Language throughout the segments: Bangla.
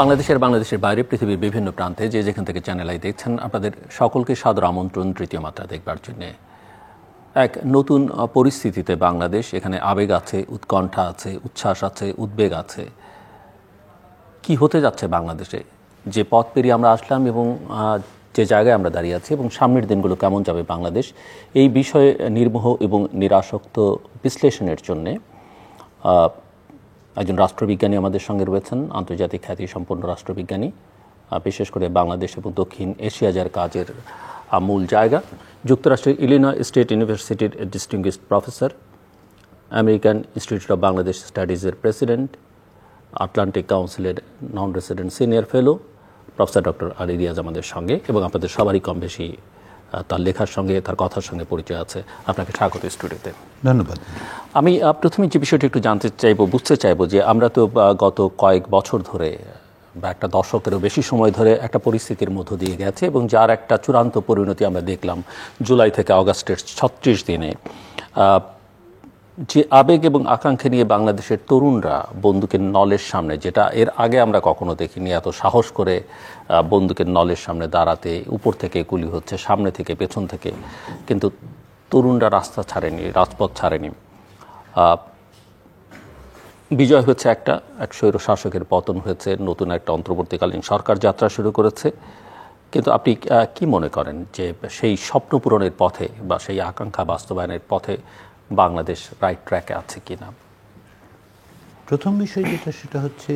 বাংলাদেশের বাইরে পৃথিবীর বিভিন্ন প্রান্তে যে যেখান থেকে চ্যানেল আই দেখছেন, আপনাদের সকলকে সাদর আমন্ত্রণ তৃতীয় মাত্রা দেখবার জন্য। এক নতুন পরিস্থিতিতে বাংলাদেশ, এখানে আবেগ আছে, উৎকণ্ঠা আছে, উচ্ছ্বাস আছে, উদ্বেগ আছে। কি হতে যাচ্ছে বাংলাদেশে, যে পথ পেরিয়ে আমরা আসলাম এবং যে জায়গায় আমরা দাঁড়িয়ে আছি এবং সামনের দিনগুলো কেমন যাবে বাংলাদেশ, এই বিষয়ে নির্মোহ এবং নিরাসক্ত বিশ্লেষণের জন্যে একজন রাষ্ট্রবিজ্ঞানী আমাদের সঙ্গে রয়েছেন, আন্তর্জাতিক খ্যাতি সম্পন্ন রাষ্ট্রবিজ্ঞানী, বিশেষ করে বাংলাদেশ এবং দক্ষিণ এশিয়া যার কাজের মূল জায়গা, যুক্তরাষ্ট্রের ইলিনয় স্টেট ইউনিভার্সিটির distinguished professor, American Institute of Bangladesh স্টাডিজের প্রেসিডেন্ট, আটলান্টিক কাউন্সিলের non resident senior fellow professor doctor Ali Riaz আমাদের সঙ্গে, এবং আপনাদের সবারই কম বেশি তার লেখার সঙ্গে, তার কথার সঙ্গে পরিচয় আছে। আপনাকে স্বাগত স্টুডিওতে। ধন্যবাদ। আমি প্রথমে যে বিষয়টি একটু জানতে চাইবো, বুঝতে চাইবো যে আমরা তো গত কয়েক বছর ধরে বা একটা দশকেরও বেশি সময় ধরে একটা পরিস্থিতির মধ্য দিয়ে গেছে এবং যার একটা চূড়ান্ত পরিণতি আমরা দেখলাম জুলাই থেকে আগস্টের 36 দিনে। যে আবেগ এবং আকাঙ্ক্ষা নিয়ে বাংলাদেশের তরুণরা বন্দুকের নলের সামনে, যেটা এর আগে আমরা কখনো দেখিনি, এত সাহস করে বন্দুকের নলের সামনে দাঁড়াতে, উপর থেকে গুলি হচ্ছে, সামনে থেকে পেছন থেকে, কিন্তু তরুণরা রাস্তা ছাড়েনি, রাজপথ ছাড়েনি। বিজয় হচ্ছে এক স্বৈর শাসকের পতন হয়েছে, নতুন একটা অন্তর্বর্তীকালীন সরকার যাত্রা শুরু করেছে। কিন্তু আপনি কি মনে করেন যে সেই স্বপ্ন পূরণের পথে বা সেই আকাঙ্ক্ষা বাস্তবায়নের পথে বাংলাদেশ রাইট ট্র্যাকে আছে কিনা? প্রথম বিষয় যেটা, সেটা হচ্ছে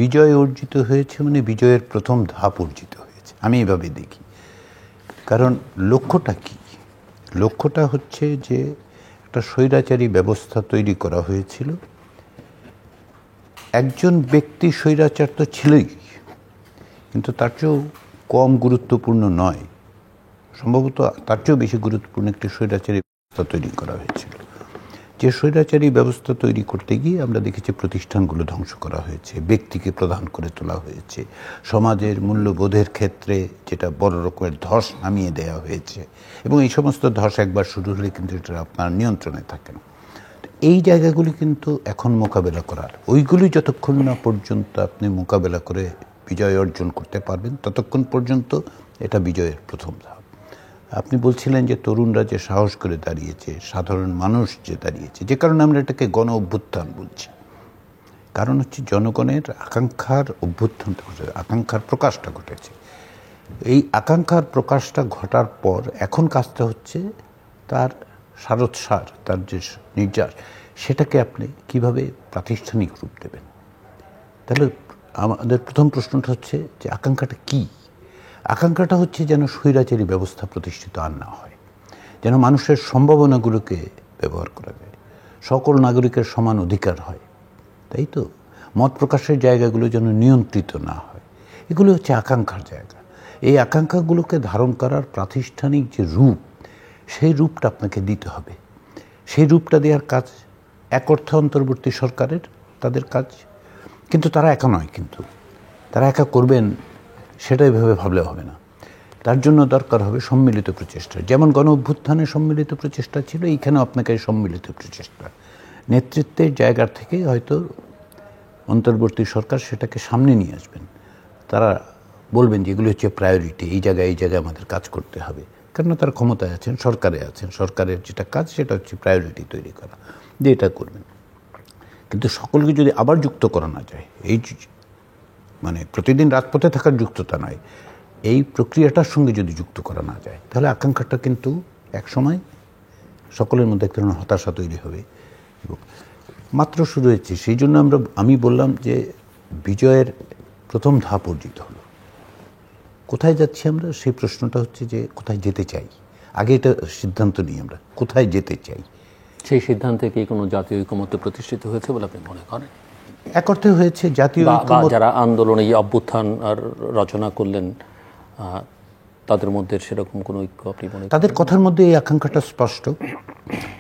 বিজয় অর্জিত হয়েছে মানে বিজয়ের প্রথম ধাপ অর্জিত হয়েছে, আমি এভাবে দেখি। কারণ লক্ষ্যটা কি? লক্ষ্যটা হচ্ছে যে একটা স্বৈরাচারী ব্যবস্থা তৈরি করা হয়েছিল। একজন ব্যক্তি স্বৈরাচার তো ছিলই, কিন্তু তার চেয়েও কম গুরুত্বপূর্ণ নয়, সম্ভবত তার চেয়েও বেশি গুরুত্বপূর্ণ একটি স্বৈরাচারী ব্যবস্থা তৈরি করা হয়েছিল। যে স্বৈরাচারী ব্যবস্থা তৈরি করতে গিয়ে আমরা দেখেছি প্রতিষ্ঠানগুলো ধ্বংস করা হয়েছে, ব্যক্তিকে প্রধান করে তোলা হয়েছে, সমাজের মূল্যবোধের ক্ষেত্রে যেটা বড় রকমের ধস নামিয়ে দেওয়া হয়েছে, এবং এই সমস্ত ধস একবার শুরু হলে কিন্তু এটা আপনার নিয়ন্ত্রণে থাকে না। এই জায়গাগুলি কিন্তু এখন মোকাবেলা করার, ওইগুলি যতক্ষণ না পর্যন্ত আপনি মোকাবেলা করে বিজয় অর্জন করতে পারবেন, ততক্ষণ পর্যন্ত এটা বিজয়ের প্রথম ধাপ। আপনি বলছিলেন যে তরুণরা যে সাহস করে দাঁড়িয়েছে, সাধারণ মানুষ যে দাঁড়িয়েছে, যে কারণে আমরা এটাকে গণ অভ্যুত্থান বলছি। কারণ হচ্ছে জনগণের আকাঙ্ক্ষার অভ্যুত্থানটা ঘটেছে, আকাঙ্ক্ষার প্রকাশটা ঘটেছে। এই আকাঙ্ক্ষার প্রকাশটা ঘটার পর এখন কাজটা হচ্ছে তার সারোৎসার, তার যে নির্যাস, সেটাকে আপনি কিভাবে প্রাতিষ্ঠানিক রূপ দেবেন। তাহলে আমাদের প্রথম প্রশ্নটা হচ্ছে যে আকাঙ্ক্ষাটা কি? আকাঙ্ক্ষাটা হচ্ছে যেন স্বৈরাচারী ব্যবস্থা প্রতিষ্ঠিত আর না হয়, যেন মানুষের সম্ভাবনাগুলোকে ব্যবহার করা যায়, সকল নাগরিকের সমান অধিকার হয়, তাই তো? মত প্রকাশের জায়গাগুলো যেন নিয়ন্ত্রিত না হয়, এগুলো হচ্ছে আকাঙ্ক্ষার জায়গা। এই আকাঙ্ক্ষাগুলোকে ধারণ করার প্রাতিষ্ঠানিক যে রূপ, সেই রূপটা আপনাকে দিতে হবে। সেই রূপটা দেওয়ার কাজ এক অর্থে অন্তর্বর্তী সরকারের, তাদের কাজ। কিন্তু তারা একা নয়, কিন্তু তারা একা করবেন সেটাই ভেবে ভাবলে হবে না। তার জন্য দরকার হবে সম্মিলিত প্রচেষ্টা। যেমন গণ অভ্যুত্থানে সম্মিলিত প্রচেষ্টা ছিল, এইখানেও আপনাকে সম্মিলিত প্রচেষ্টা। নেতৃত্বের জায়গা থেকে হয়তো অন্তর্বর্তী সরকার সেটাকে সামনে নিয়ে আসবেন। তারা বলবেন যে এগুলো হচ্ছে প্রায়োরিটি, এই জায়গায় আমাদের কাজ করতে হবে। কেননা তারা ক্ষমতায় আছেন, সরকারে আছেন, সরকারের যেটা কাজ সেটা হচ্ছে প্রায়োরিটি তৈরি করা, যে এটা করবেন। কিন্তু সকলকে যদি আবার যুক্ত করা না যায়, এই মানে প্রতিদিন রাজপথে থাকার যুক্ততা নয়, এই প্রক্রিয়াটার সঙ্গে যদি যুক্ত করা না যায়, তাহলে আকাঙ্ক্ষাটা কিন্তু একসময় সকলের মধ্যে এক ধরনের হতাশা তৈরি হবে। এবং মাত্র শুরু হয়েছে, সেই জন্য আমি বললাম যে বিজয়ের প্রথম ধাপ অর্জিত হলো। কোথায় যাচ্ছি আমরা, সেই প্রশ্নটা হচ্ছে যে কোথায় যেতে চাই। আগে এটা সিদ্ধান্ত নিই আমরা কোথায় যেতে চাই। সেই সিদ্ধান্তে কি কোনো জাতীয় ঐকমত্য প্রতিষ্ঠিত হয়েছে বলে আপনি মনে করেন? এক অর্থে হয়েছে জাতীয় ঐকমত্য। যারা আন্দোলনে এই অভ্যুত্থান রচনা করলেন তাদের মধ্যে সেরকম কোনো ঐক্য আপনি মনে করেন? তাদের কথার মধ্যে এই আকাঙ্ক্ষাটা স্পষ্ট।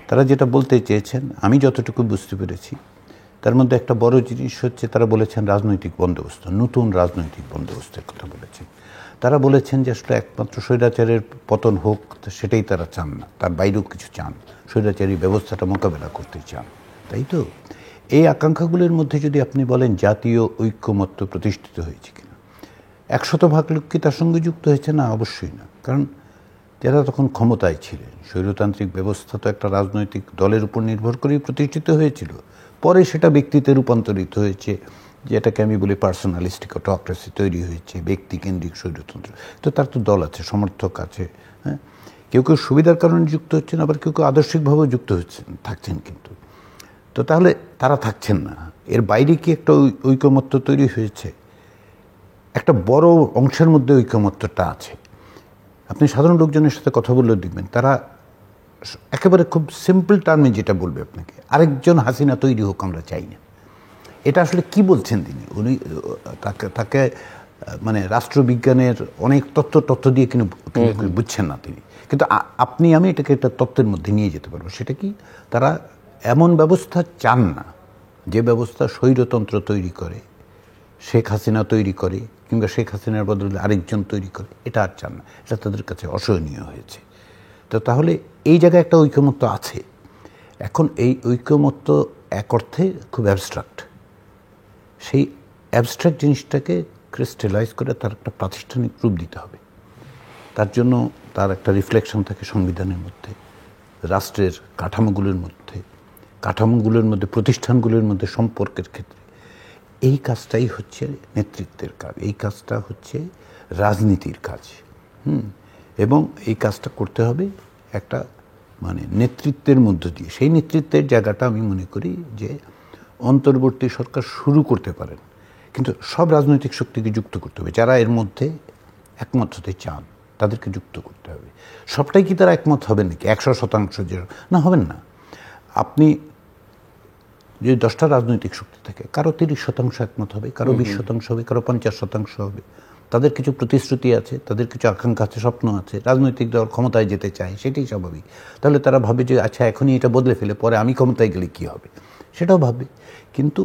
তারা যেটা বলতে চেয়েছেন, আমি যতটুকু বুঝতে পেরেছি, তার মধ্যে একটা বড় জিনিস হচ্ছে তারা বলেছেন রাজনৈতিক বন্দোবস্ত, নতুন রাজনৈতিক বন্দোবস্তের কথা বলেছেন। তারা বলেছেন যে আসলে একমাত্র স্বৈরাচারের পতন হোক, সেটাই তারা চান না, তার বাইরেও কিছু চান, স্বৈরাচারী ব্যবস্থাটা মোকাবেলা করতে চান, তাই তো? এই আকাঙ্ক্ষাগুলোর মধ্যে যদি আপনি বলেন জাতীয় ঐক্যমত্য প্রতিষ্ঠিত হয়েছে কিনা, 100% লোক কি তার সঙ্গে যুক্ত হয়েছে? না, অবশ্যই না। কারণ যারা তখন ক্ষমতায় ছিলেন, স্বৈরতান্ত্রিক ব্যবস্থা তো একটা রাজনৈতিক দলের উপর নির্ভর করেই প্রতিষ্ঠিত হয়েছিল। পরে সেটা ব্যক্তিতে রূপান্তরিত হয়েছে, যেটাকে আমি বলি পার্সোনালিস্টিক অটোক্রেসি তৈরি হয়েছে, ব্যক্তিকেন্দ্রিক স্বৈরতন্ত্র। তো তার তো দল আছে, সমর্থক আছে। হ্যাঁ, কেউ কেউ সুবিধার কারণে যুক্ত হচ্ছেন, আবার কেউ কেউ আদর্শিকভাবেও যুক্ত থাকছেন। কিন্তু তো তাহলে তারা থাকছেন না, এর বাইরে কি একটা ঐকমত্য তৈরি হয়েছে? একটা বড় অংশের মধ্যে ঐকমত্যটা আছে। আপনি সাধারণ লোকজনের সাথে কথা বললেও দেখবেন তারা একেবারে খুব সিম্পল টার্মে যেটা বলবে আপনাকে, আরেকজন হাসিনা তৈরি হোক আমরা চাই না। এটা আসলে কি বলছেন তিনি? উনি তাকে মানে রাষ্ট্রবিজ্ঞানের অনেক তথ্য দিয়ে কিন্তু বুঝছেন না তিনি। কিন্তু আপনি আমি এটাকে একটা তত্ত্বের মধ্যে নিয়ে যেতে পারবো। সেটা কি, তারা এমন ব্যবস্থা চান না যে ব্যবস্থা স্বৈরতন্ত্র তৈরি করে, শেখ হাসিনা তৈরি করে, কিংবা শেখ হাসিনার বদলে আরেকজন তৈরি করে। এটা আর চান না, এটা তাদের কাছে অসহনীয় হয়েছে। তো তাহলে এই জায়গায় একটা ঐকমত্য আছে। এখন এই ঐকমত্য এক অর্থে খুব অ্যাবস্ট্রাক্ট। সেই অ্যাবস্ট্রাক্ট জিনিসটাকে ক্রিস্টালাইজ করে তার একটা প্রাতিষ্ঠানিক রূপ দিতে হবে। তার জন্য তার একটা রিফ্লেকশন থাকে সংবিধানের মধ্যে, রাষ্ট্রের কাঠামোগুলোর মধ্যে, প্রতিষ্ঠানগুলোর মধ্যে সম্পর্কের ক্ষেত্রে। এই কাজটাই হচ্ছে নেতৃত্বের কাজ, এই কাজটা হচ্ছে রাজনীতির কাজ। এবং এই কাজটা করতে হবে একটা মানে নেতৃত্বের মধ্য দিয়ে। সেই নেতৃত্বের জায়গাটা আমি মনে করি যে অন্তর্বর্তী সরকার শুরু করতে পারেন, কিন্তু সব রাজনৈতিক শক্তিকে যুক্ত করতে হবে। যারা এর মধ্যে একমত হতে চান তাদেরকে যুক্ত করতে হবে। সবটাই কি তারা একমত হবেন নাকি 100% যে না, হবেন না। আপনি যদি 10টা রাজনৈতিক শক্তি থাকে, কারো 30% একমত হবে, কারো 20% হবে, কারো 50% হবে। তাদের কিছু প্রতিশ্রুতি আছে, তাদের কিছু আকাঙ্ক্ষা আছে, স্বপ্ন আছে। রাজনৈতিক দল ক্ষমতায় যেতে চায়, সেটাই স্বাভাবিক। তাহলে তারা ভাবে যে আচ্ছা এখনই এটা বদলে ফেলে, পরে আমি ক্ষমতায় গেলে কি হবে, সেটাও ভাববে। কিন্তু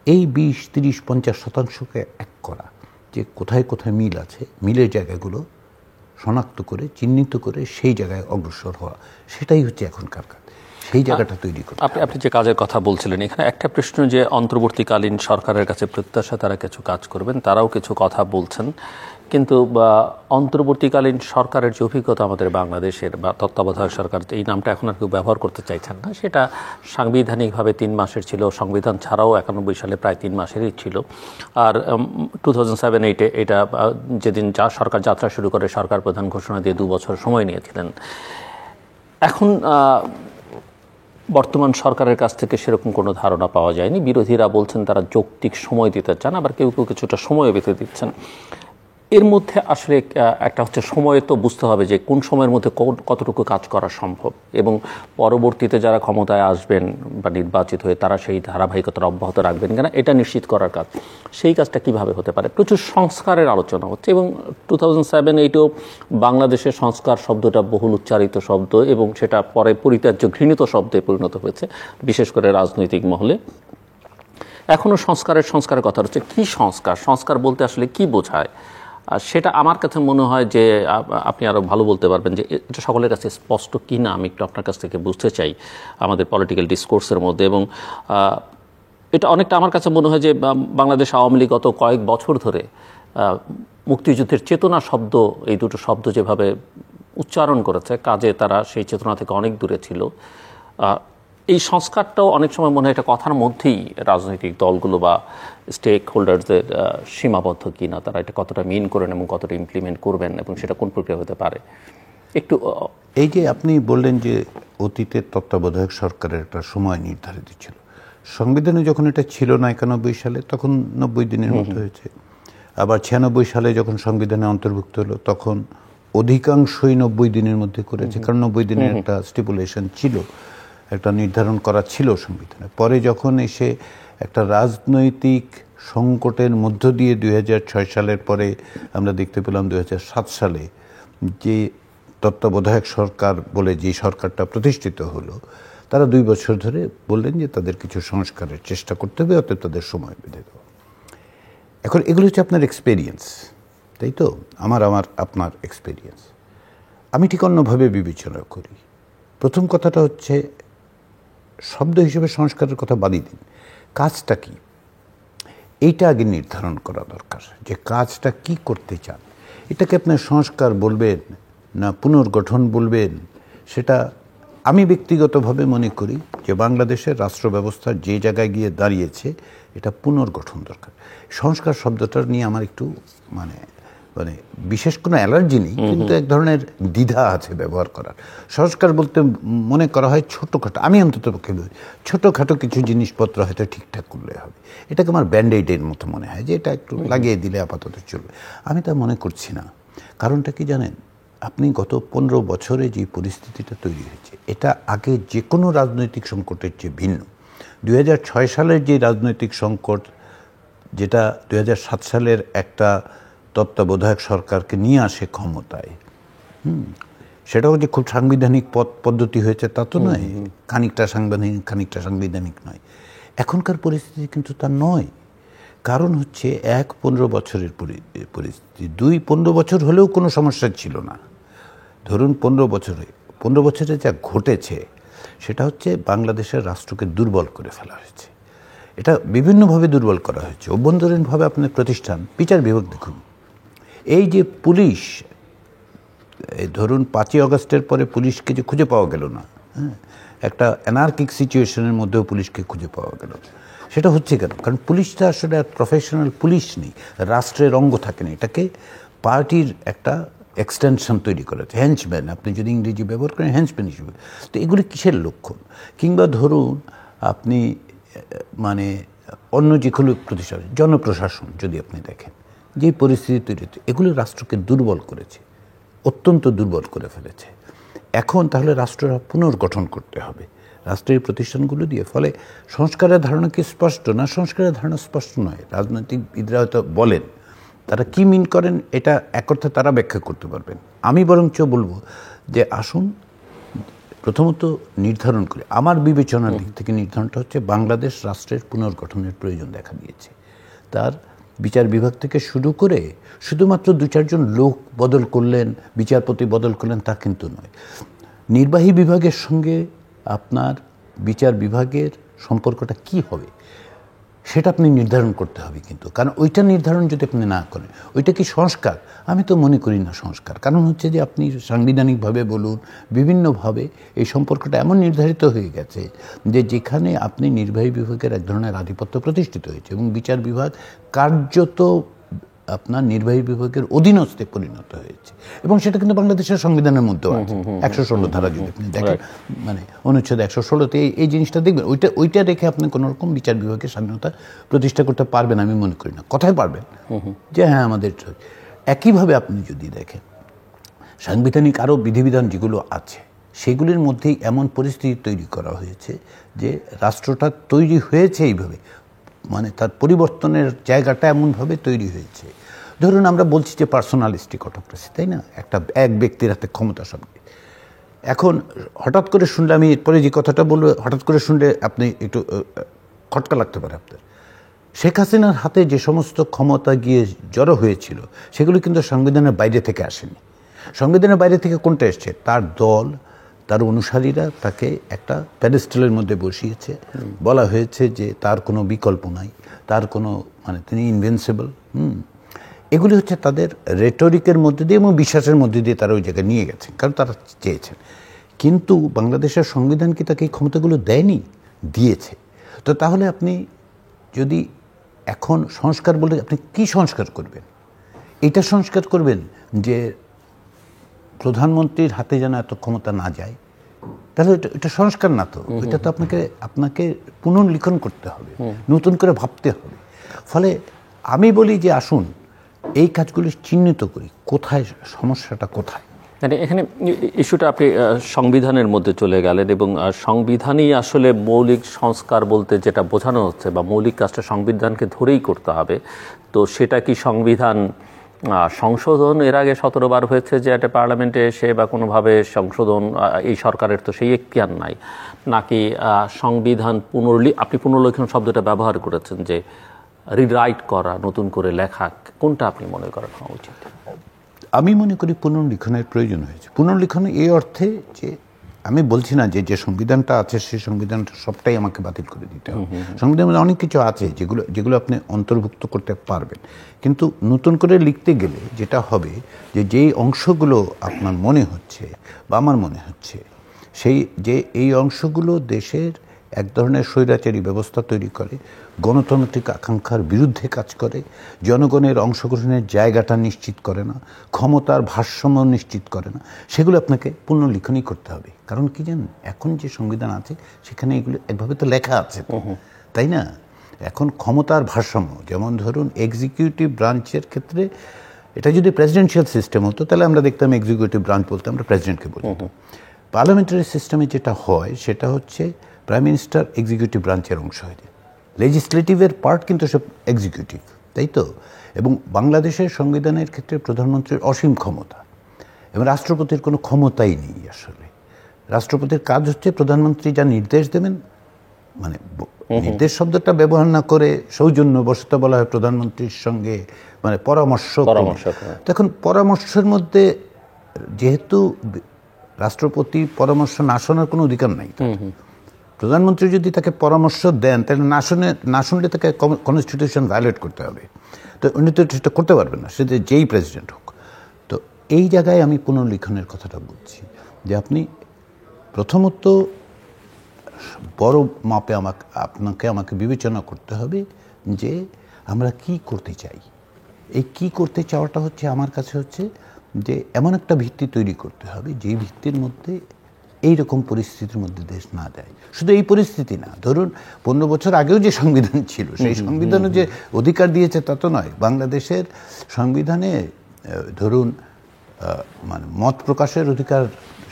এই 20, 30, 50%কে এক করা, যে কোথায় কোথায় মিল আছে, মিলের জায়গাগুলো শনাক্ত করে চিহ্নিত করে সেই জায়গায় অগ্রসর হওয়া, সেটাই হচ্ছে এখনকার কাজ। সেই জায়গাটা তৈরি করতে হবে। আপনি যে কাজের কথা বলছিলেন, এখানে একটা প্রশ্ন যে অন্তর্বর্তীকালীন সরকারের কাছে প্রত্যাশা তারা কিছু কাজ করবেন, তারাও কিছু কথা বলছেন, কিন্তু অন্তর্বর্তীকালীন সরকারের যে অভিজ্ঞতা আমাদের বাংলাদেশের, বা তত্ত্বাবধায়ক সরকার, এই নামটা এখন আর কেউ ব্যবহার করতে চাইছেন না, সেটা সাংবিধানিকভাবে 3 মাসের ছিল, সংবিধান ছাড়াও 91 সালে প্রায় 3 মাসেরই ছিল। আর 2007-8 এটা যেদিন সরকার যাত্রা শুরু করে, সরকার প্রধান ঘোষণা দিয়ে 2 বছর সময় নিয়েছিলেন। এখন বর্তমান সরকারের কাছ থেকে সেরকম কোনো ধারণা পাওয়া যায়নি। বিরোধীরা বলছেন তারা যৌক্তিক সময় দিতে চান, আবার কেউ কেউ কিছুটা সময় বেঁধে দিচ্ছেন। এর মধ্যে আসলে একটা হচ্ছে সময়, তো বুঝতে হবে যে কোন সময়ের মধ্যে কতটুকু কাজ করা সম্ভব, এবং পরবর্তীতে যারা ক্ষমতায় আসবেন বা নির্বাচিত হয়ে তারা সেই ধারাবাহিকতা অব্যাহত রাখবেন কিনা, এটা নিশ্চিত করার কাজ। সেই কাজটা কিভাবে হতে পারে? প্রচুর সংস্কারের আলোচনা হচ্ছে, এবং 2007-8-এও বাংলাদেশের সংস্কার শব্দটা বহুল উচ্চারিত শব্দ, এবং সেটা পরে পরিত্যাজ্য ঘৃণিত শব্দে পরিণত হয়েছে, বিশেষ করে রাজনৈতিক মহলে। এখনও সংস্কারের কথা হচ্ছে। কি সংস্কার বলতে আসলে কি বোঝায়? সেটা আমার কাছে মনে হয় যে আপনি আরও ভালো বলতে পারবেন যে এটা সকলের কাছে স্পষ্ট কি না, আমি একটু আপনার কাছ থেকে বুঝতে চাই আমাদের পলিটিক্যাল ডিসকোর্সের মধ্যে। এবং এটা অনেকটা আমার কাছে মনে হয় যে বাংলাদেশ আওয়ামী লীগ গত কয়েক বছর ধরে মুক্তিযুদ্ধের চেতনা শব্দ, এই দুটো শব্দ যেভাবে উচ্চারণ করেছে, কাজে তারা সেই চেতনা থেকে অনেক দূরে ছিল। এই সংস্কারটাও অনেক সময় মনে হয় এটা কথার মধ্যেই রাজনৈতিক দলগুলো বা স্টেক হোল্ডারদের সীমাবদ্ধ কিনা, তারা এটা কতটা মিন করেন এবং কতটা ইমপ্লিমেন্ট করবেন, এবং সেটা কোন প্রক্রিয়া হতে পারে একটু। এই যে আপনি বললেন যে অতীতের তত্ত্বাবধায়ক সরকারের একটা সময় নির্ধারিত ছিল, সংবিধানে যখন এটা ছিল না 91 সালে, তখন 90 দিনের মতো হয়েছে। আবার 96 সালে যখন সংবিধানে অন্তর্ভুক্ত হলো, তখন অধিকাংশই 90 দিনের মধ্যে করেছে, কারণ 90 দিনের একটা স্টিপুলেশন ছিল, একটা নির্ধারণ করা ছিল সংবিধানে। পরে যখন এসে একটা রাজনৈতিক সংকটের মধ্য দিয়ে 2006 সালের পরে আমরা দেখতে পেলাম 2007 সালে যে তত্ত্বাবধায়ক সরকার বলে যে সরকারটা প্রতিষ্ঠিত হলো, তারা 2 বছর ধরে বললেন যে তাদের কিছু সংস্কারের চেষ্টা করতে হবে, অতএব তাদের সময় বেঁধে দেওয়া। এখন এগুলো হচ্ছে আপনার এক্সপেরিয়েন্স, তাই তো? আপনার শব্দ হিসেবে সংস্কারের কথা বাদই দিন, কাজটা কি এইটা আগে নির্ধারণ করা দরকার, যে কাজটা কি করতে চান। এটাকে আপনার সংস্কার বলবেন না পুনর্গঠন বলবেন, সেটা আমি ব্যক্তিগতভাবে মনে করি যে বাংলাদেশের রাষ্ট্র ব্যবস্থা যে জায়গায় গিয়ে দাঁড়িয়েছে এটা পুনর্গঠন দরকার। সংস্কার শব্দটা নিয়ে আমার একটু মানে মানে বিশেষ কোনো অ্যালার্জি নেই, কিন্তু এক ধরনের দ্বিধা আছে ব্যবহার করার। সংস্কার বলতে মনে করা হয় ছোটোখাটো, আমি অন্তত পক্ষে ছোটোখাটো কিছু জিনিসপত্র হয়তো ঠিকঠাক করলে হবে। এটাকে আমার ব্যান্ডেডের মতো মনে হয় যে এটা একটু লাগিয়ে দিলে আপাতত চলবে। আমি তা মনে করছি না। কারণটা কি জানেন, আপনি গত 15 বছরে যে পরিস্থিতিটা তৈরি হয়েছে এটা আগে যে কোনো রাজনৈতিক সংকটের চেয়ে ভিন্ন। 2006 সালের যে রাজনৈতিক সংকট, যেটা 2007 সালের একটা তত্ত্বাবধায়ক সরকারকে নিয়ে আসে ক্ষমতায়, সেটাও যে খুব সাংবিধানিক পদ্ধতি হয়েছে তা তো নয়, খানিকটা সাংবিধানিক খানিকটা সাংবিধানিক নয়। এখনকার পরিস্থিতি কিন্তু তা নয়। কারণ হচ্ছে 15 বছরের পরিস্থিতি, 15 বছর হলেও কোনো সমস্যা ছিল না। ধরুন 15 বছরে যা ঘটেছে সেটা হচ্ছে বাংলাদেশের রাষ্ট্রকে দুর্বল করে ফেলা হয়েছে। এটা বিভিন্নভাবে দুর্বল করা হয়েছে। অভ্যন্তরীণভাবে আপনার প্রতিষ্ঠান, বিচার বিভাগ দেখুন, এই যে পুলিশ, ধরুন 5ই আগস্টের পরে পুলিশকে যে খুঁজে পাওয়া গেল না, একটা অ্যানার্কিক সিচুয়েশনের মধ্যেও পুলিশকে খুঁজে পাওয়া গেল, সেটা হচ্ছে কেন? কারণ পুলিশটা আসলে প্রফেশনাল পুলিশ নেই, রাষ্ট্রের অঙ্গ থাকে না, এটাকে পার্টির একটা এক্সটেনশন তৈরি করেছে, হ্যাঞ্চম্যান, আপনি যদি ইংরেজি ব্যবহার করেন হ্যাঞ্চম্যান হিসেবে। তো এগুলি কিসের লক্ষণ? কিংবা ধরুন আপনি মানে অন্য যে কোনো প্রতিষ্ঠান, জনপ্রশাসন যদি আপনি দেখেন যে পরিস্থিতি তৈরি হচ্ছে, এগুলি রাষ্ট্রকে দুর্বল করেছে, অত্যন্ত দুর্বল করে ফেলেছে। এখন তাহলে রাষ্ট্রটা পুনর্গঠন করতে হবে রাষ্ট্রের প্রতিষ্ঠানগুলো দিয়ে। ফলে সংস্কারের ধারণা কি স্পষ্ট? না, সংস্কারের ধারণা স্পষ্ট নয়। রাজনৈতিকবিদরা হয়তো বলেন, তারা কি মিন করেন এটা এক অর্থে তারা ব্যাখ্যা করতে পারবেন। আমি বরঞ্চ বলবো যে আসুন প্রথমত নির্ধারণ করে, আমার বিবেচনার দিক থেকে নির্ধারণটা হচ্ছে বাংলাদেশ রাষ্ট্রের পুনর্গঠনের প্রয়োজন দেখা দিয়েছে। তার বিচার বিভাগ থেকে শুরু করে শুধুমাত্র 2-4 জন লোক বদল করলেন, বিচারপতি বদল করলেন তা কিন্তু নয়। নির্বাহী বিভাগের সঙ্গে আপনার বিচার বিভাগের সম্পর্কটা কি হবে সেটা আপনি নির্ধারণ করতে হবে কিন্তু। কারণ ওইটা নির্ধারণ যদি আপনি না করেন, ওইটা কি সংস্কার? আমি তো মনে করি না সংস্কার। কারণ হচ্ছে যে আপনি সাংবিধানিকভাবে বলুন, বিভিন্নভাবে এই সম্পর্কটা এমন নির্ধারিত হয়ে গেছে যে যেখানে আপনি নির্বাহী বিভাগের এক ধরনের আধিপত্য প্রতিষ্ঠিত হয়েছে এবং বিচার বিভাগ কার্যত আপনার নির্বাহী বিভাগের অধীনস্থে পরিণত হয়েছে। এবং সেটা কিন্তু বাংলাদেশের সংবিধানের মধ্যেও আছে, 116 ধারা যদি আপনি দেখেন, মানে অনুচ্ছেদ 116তে এই জিনিসটা দেখবেন। ওইটা রেখে আপনি কোনো রকম বিচার বিভাগের স্বাধীনতা প্রতিষ্ঠা করতে পারবেন আমি মনে করি না। কথায় পারবেন যে হ্যাঁ আমাদের। একইভাবে আপনি যদি দেখেন সাংবিধানিক আরও বিধিবিধান যেগুলো আছে সেগুলির মধ্যেই এমন পরিস্থিতি তৈরি করা হয়েছে যে রাষ্ট্রটা তৈরি হয়েছে এইভাবে, মানে তার পরিবর্তনের জায়গাটা এমনভাবে তৈরি হয়েছে। ধরুন আমরা বলছি যে পার্সোনালিস্টিক অটোক্রেসি, তাই না? এক ব্যক্তির হাতে ক্ষমতা সব। এখন হঠাৎ করে শুনলে, আমি এরপরে যে কথাটা বলবো, হঠাৎ করে শুনলে আপনি একটু খটকা লাগতে পারে আপনার। শেখ হাসিনার হাতে যে সমস্ত ক্ষমতা গিয়ে জড়ো হয়েছিল সেগুলো কিন্তু সংবিধানের বাইরে থেকে আসেনি। সংবিধানের বাইরে থেকে কোনটা এসছে? তার দল, তার অনুসারীরা তাকে একটা প্যাডেস্টেলের মধ্যে বসিয়েছে, বলা হয়েছে যে তার কোনো বিকল্প নাই, তার কোনো মানে তিনি ইনভিনসিবল। এগুলি হচ্ছে তাদের রেটরিকের মধ্যে দিয়ে এবং বিশ্বাসের মধ্যে দিয়ে তারা ওই জায়গায় নিয়ে গেছেন, কারণ তারা চেয়েছেন। কিন্তু বাংলাদেশের সংবিধান কি তাকে এই ক্ষমতাগুলো দেয়নি? দিয়েছে। তো তাহলে আপনি যদি এখন সংস্কার বলে আপনি কি সংস্কার করবেন? এটা সংস্কার করবেন যে প্রধানমন্ত্রীর হাতে যেন এত ক্ষমতা না যায়, তাহলে এটা সংস্কার না তো। এটা তো আপনাকে পুনর্লিখন করতে হবে, নতুন করে ভাবতে হবে। ফলে আমি বলি যে আসুন এই কাজগুলি চিহ্নিত করি, কোথায় সমস্যাটা কোথায়। মানে এখানে ইস্যুটা আপনি সংবিধানের মধ্যে চলে গেলেন এবং সংবিধানই আসলে মৌলিক সংস্কার বলতে যেটা বোঝানো হচ্ছে, বা মৌলিক কাজটা সংবিধানকে ধরেই করতে হবে। তো সেটা কি সংবিধান সংশোধন এর আগে 17 বার হয়েছে যে একটা পার্লামেন্টে এসে বা কোনোভাবে সংশোধন, এই সরকারের তো সেই এখতিয়ার নাই, নাকি সংবিধান আপনি পুনর্লিখন শব্দটা ব্যবহার করেছেন যে রিরাইট করা, নতুন করে লেখা, কোনটা আপনি মনে করেন হওয়া উচিত? আমি মনে করি পুনর্লিখনের প্রয়োজন হয়েছে। পুনর্লিখন এই অর্থে যে আমি বলছি না যে যে সংবিধানটা আছে সেই সংবিধানটা সবটাই আমাকে বাতিল করে দিতে হবে। সংবিধানের মধ্যে অনেক কিছু আছে যেগুলো আপনি অন্তর্ভুক্ত করতে পারবেন, কিন্তু নতুন করে লিখতে গেলে যেটা হবে যে যেই অংশগুলো আপনার মনে হচ্ছে বা আমার মনে হচ্ছে এই অংশগুলো দেশের এক ধরনের স্বৈরাচারী ব্যবস্থা তৈরি করে, গণতান্ত্রিক আকাঙ্ক্ষার বিরুদ্ধে কাজ করে, জনগণের অংশগ্রহণের জায়গাটা নিশ্চিত করে না, ক্ষমতার ভারসাম্য নিশ্চিত করে না, সেগুলো আপনাকে পুনর্লিখনই করতে হবে। কারণ কি জানেন, এখন যে সংবিধান আছে সেখানে এগুলো একভাবে তো লেখা আছে, তাই না? এখন ক্ষমতার ভারসাম্য, যেমন ধরুন এক্সিকিউটিভ ব্রাঞ্চের ক্ষেত্রে এটা যদি প্রেসিডেন্সিয়াল সিস্টেম হতো তাহলে আমরা দেখতাম এক্সিকিউটিভ ব্রাঞ্চ বলতে আমরা প্রেসিডেন্টকে বলতাম। পার্লামেন্টারি সিস্টেমে যেটা হয় সেটা হচ্ছে প্রাইম মিনিস্টার এক্সিকিউটিভ ব্রাঞ্চের অংশ হয়ে যায়, লেজিসলেটিভের পার্ট কিন্তু সব এক্সিকিউটিভ, তাই তো? এবং বাংলাদেশের সংবিধানের ক্ষেত্রে প্রধানমন্ত্রীর অসীম ক্ষমতা এবং রাষ্ট্রপতির কোনো ক্ষমতাই নেই। আসলে রাষ্ট্রপতির কাজ হচ্ছে প্রধানমন্ত্রী যা নির্দেশ দেবেন, মানে নির্দেশ শব্দটা ব্যবহার না করে সৌজন্যবশত বলা হয় প্রধানমন্ত্রীর সঙ্গে মানে পরামর্শ। তখন পরামর্শের মধ্যে যেহেতু রাষ্ট্রপতি পরামর্শ না শোনার কোনো অধিকার নাই, প্রধানমন্ত্রী যদি তাকে পরামর্শ দেন তাহলে না শুনলে তাকে কনস্টিটিউশন ভায়োলেট করতে হবে। তো উনি তো সেটা করতে পারবেন না, সেটা যেই প্রেসিডেন্ট হোক। তো এই জায়গায় আমি পুনর্লিখনের কথাটা বলছি যে আপনি প্রথমত বড় মাপে আমাকে বিবেচনা করতে হবে যে আমরা কি করতে চাই। এই কি করতে চাওয়াটা হচ্ছে আমার কাছে হচ্ছে যে এমন একটা ভিত্তি তৈরি করতে হবে যেই ভিত্তির মধ্যে এইরকম পরিস্থিতির মধ্যে দেশ না যায়। শুধু এই পরিস্থিতি না, ধরুন 15 বছর আগেও যে সংবিধান ছিল সেই সংবিধানে যে অধিকার দিয়েছে তা তো নয়। বাংলাদেশের সংবিধানে ধরুন মানে মত প্রকাশের অধিকার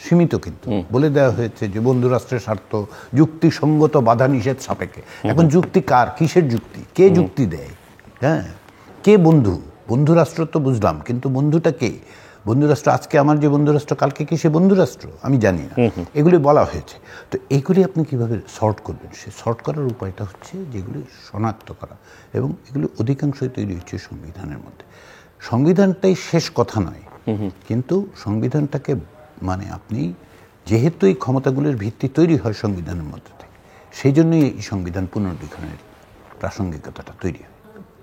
সীমিত, কিন্তু বলে দেওয়া হয়েছে যে বন্ধু রাষ্ট্রের স্বার্থ যুক্তিসঙ্গত বাধা নিষেধ সাপেক্ষে। এখন যুক্তি কার, কিসের যুক্তি, কে যুক্তি দেয়? হ্যাঁ, কে বন্ধু? বন্ধু রাষ্ট্র তো বুঝলাম, কিন্তু বন্ধুটা কে? বন্ধুরাষ্ট্র আজকে আমার যে বন্ধুরাষ্ট্র কালকে কি সে বন্ধুরাষ্ট্র আমি জানি না। এগুলি বলা হয়েছে। তো এগুলি আপনি কিভাবে সর্ট করবেন? সে সর্ট করার উপায়টা হচ্ছে যেগুলি শনাক্ত করা, এবং এগুলি অধিকাংশই তৈরি হচ্ছে সংবিধানের মধ্যে। সংবিধানটাই শেষ কথা নয়, কিন্তু সংবিধানটাকে মানে আপনি যেহেতু এই ক্ষমতাগুলির ভিত্তি তৈরি হয় সংবিধানের মধ্যে থেকে, সেই জন্যই এই সংবিধান পুনর্লিখনের প্রাসঙ্গিকতাটা তৈরি হয়।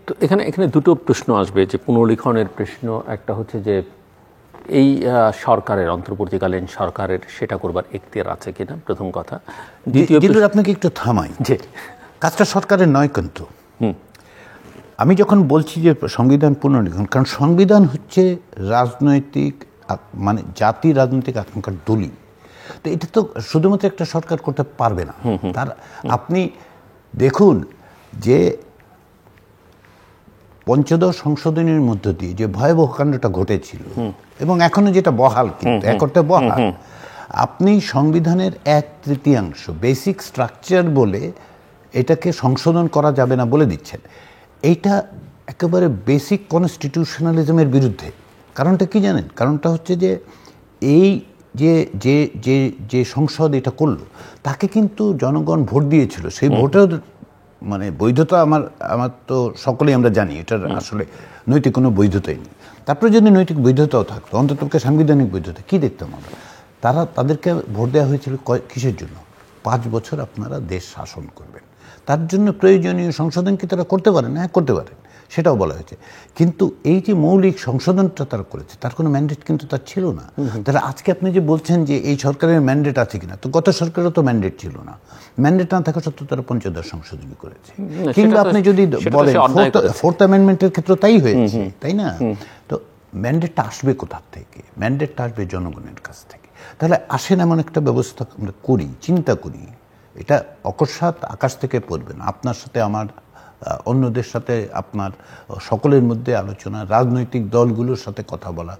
তো এখানে দুটো প্রশ্ন আসবে, যে পুনর্লিখনের প্রশ্ন একটা হচ্ছে যে এই সরকারের অন্তর্বর্তীকালীন সরকারের সেটা করবার এখতিয়ার আছে কিনা, প্রথম কথা। দ্বিতীয়, আপনাকে একটু থামাই, যে কাজটা সরকারের নয়, কিন্তু আমি যখন বলছি যে সংবিধান পুনর্লিখন, কারণ সংবিধান হচ্ছে রাজনৈতিক মানে জাতির রাজনৈতিক আকাঙ্ক্ষার দলিল। তো এটা তো শুধুমাত্র একটা সরকার করতে পারবে না। তার আপনি দেখুন যে পঞ্চদশ সংশোধনীর মধ্য দিয়ে যে ভয়াবহ কাণ্ডটা ঘটেছিল, এবং এখনো যেটা বহাল, কিন্তু একটা বহাল, আপনি সংবিধানের 1/3 বেসিক স্ট্রাকচার বলে এটাকে সংশোধন করা যাবে না বলে দিচ্ছেন। এইটা একেবারে বেসিক কনস্টিটিউশনালিজমের বিরুদ্ধে। কারণটা কি জানেন? কারণটা হচ্ছে যে এই যে যে যে যে সংসদ এটা করলো তাকে কিন্তু জনগণ ভোট দিয়েছিল। সেই ভোটের মানে বৈধতা আমার তো সকলেই আমরা জানি এটার আসলে নৈতিক কোনো বৈধতাই নেই। তারপরে যদি নৈতিক বৈধতাও থাকতো, অন্তত সাংবিধানিক বৈধতা, কি দেখতাম আমরা? তাদেরকে ভোট দেওয়া হয়েছিল কিসের জন্য? 5 বছর আপনারা দেশ শাসন করবেন, তার জন্য প্রয়োজনীয় সংশোধন কি তারা করতে পারেন? হ্যাঁ, করতে পারেন, সেটাও বলা হয়েছে। কিন্তু এই যে মৌলিক সংশোধনটা তারা করেছে তার কোনো ম্যান্ডেট কিন্তু তার ছিল না। তাহলে আজকে আপনি যে বলছেন যে এই সরকারের ম্যান্ডেট আছে কিনা, তো গত সরকারেরও তো ম্যান্ডেট ছিল না। ম্যান্ডেট না থাকা সত্ত্বেও তারা পঞ্চদশ সংশোধনী করেছে। কিংবা আপনি যদি বলেন ফোর্থ অ্যামেন্ডমেন্টের ক্ষেত্রে তাই হয়েছে, তাই না? তো ম্যান্ডেটটা আসবে কোথা থেকে? ম্যান্ডেটটা আসবে জনগণের কাছ থেকে। তাহলে আসেন এমন একটা ব্যবস্থা আমরা করি, চিন্তা করি, এটা অকস্মাৎ আকাশ থেকে পড়বে না। আপনার সাথে আমার, অন্যদের সাথে আপনার, সকলের মধ্যে আলোচনা, রাজনৈতিক দলগুলোর সাথে কথা বলা,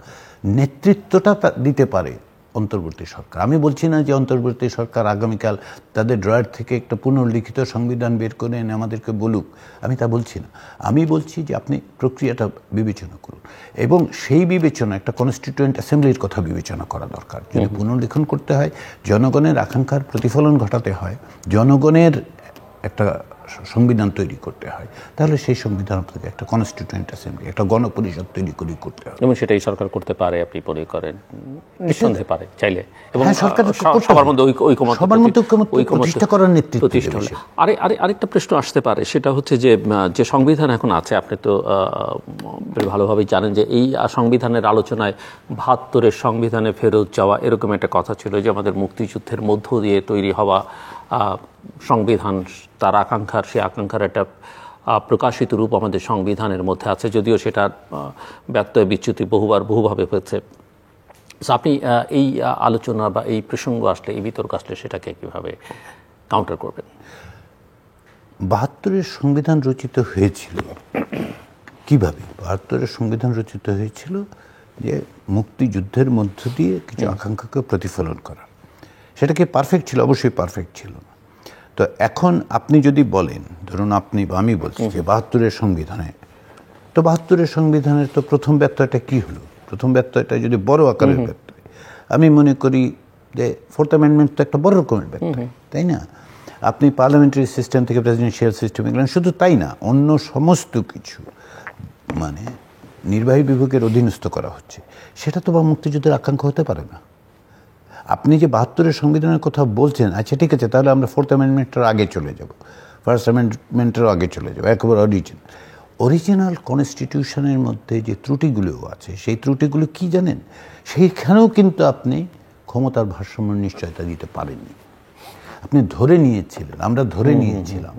নেতৃত্বটা দিতে পারে অন্তর্বর্তী সরকার। আমি বলছি না যে অন্তর্বর্তী সরকার আগামীকাল তাদের ড্রয়ার থেকে একটা পুনর্লিখিত সংবিধান বের করে এনে আমাদেরকে বলুক, আমি তা বলছি না। আমি বলছি যে আপনি প্রক্রিয়াটা বিবেচনা করুন, এবং সেই বিবেচনা একটা কনস্টিটিউয়েন্ট অ্যাসেম্বলির কথা বিবেচনা করা দরকার। যদি পুনর্লিখন করতে হয়, জনগণের আকাঙ্ক্ষার প্রতিফলন ঘটাতে হয়, জনগণের একটা সংবিধান তৈরি করতে হয়, তাহলে সেই সংবিধান আপনাকে একটা কনস্টিটিউয়েন্ট অ্যাসেম্বলি, একটা গণপরিষদ তৈরি করতে হবে। এবং সেটাই সরকার করতে পারে আপনি মনে করেন? নিঃসন্দেহে পারে, চাইলে। এবং সরকার সবার মধ্যে ঐকমত্য প্রতিষ্ঠা করার নেতৃত্ব হলে। আরেকটা প্রশ্ন আসতে পারে, সেটা হচ্ছে যে সংবিধান এখন আছে, আপনি তো ভালোভাবেই জানেন যে এই সংবিধানের আলোচনায় ৭২-এর সংবিধানে ফেরত যাওয়া এরকম একটা কথা ছিল, যে আমাদের মুক্তিযুদ্ধের মধ্য দিয়ে তৈরি হওয়া সংবিধান, তার আকাঙ্ক্ষার, সেই আকাঙ্ক্ষার একটা প্রকাশিত রূপ আমাদের সংবিধানের মধ্যে আছে, যদিও সেটা ব্যত্যয় বিচ্যুতি বহুভাবে হয়েছে। আপনি এই আলোচনা বা এই প্রসঙ্গ আসলে, এই বিতর্ক আসলে সেটাকে কিভাবে কাউন্টার করবেন? ৭২-এর সংবিধান রচিত হয়েছিল কিভাবে? ৭২-এর সংবিধান রচিত হয়েছিল যে মুক্তিযুদ্ধের মধ্য দিয়ে কিছু আকাঙ্ক্ষাকে প্রতিফলন করা। সেটা কি পারফেক্ট ছিল? অবশ্যই পারফেক্ট ছিল না। তো এখন আপনি যদি বলেন, ধরুন আপনি বা আমি বলছি যে ৭২-এর সংবিধানে, তো ৭২-এর সংবিধানের তো প্রথম ব্যত্যয়টা কি হলো? প্রথম ব্যত্যয়টা যদি বড় আকারের ব্যত্যয়, আমি মনে করি যে 4th অ্যামেন্ডমেন্ট তো একটা বড় রকমের ব্যত্যয়, তাই না? আপনি পার্লামেন্টারি সিস্টেম থেকে প্রেসিডেন্সিয়াল সিস্টেমে গেলেন, শুধু তাই না, অন্য সমস্ত কিছু মানে নির্বাহী বিভাগের অধীনস্থ করা হচ্ছে, সেটা তো বা মুক্তিযুদ্ধের আকাঙ্ক্ষা হতে পারে না। আপনি যে ৭২-এর সংবিধানের কথা বলছেন, আচ্ছা ঠিক আছে, তাহলে আমরা 4th অ্যামেন্ডমেন্টের আগে চলে যাব, 1st অ্যামেন্ডমেন্টের আগে চলে যাব, একেবারে অরিজিনাল কনস্টিটিউশনের মধ্যে যে ত্রুটিগুলো আছে, সেই ত্রুটিগুলো কি জানেন? সেইখানেও কিন্তু আপনি ক্ষমতার ভারসাম্য নিশ্চয়তা দিতে পারেননি। আপনি ধরে নিয়েছিলেন, আমরা ধরে নিয়েছিলাম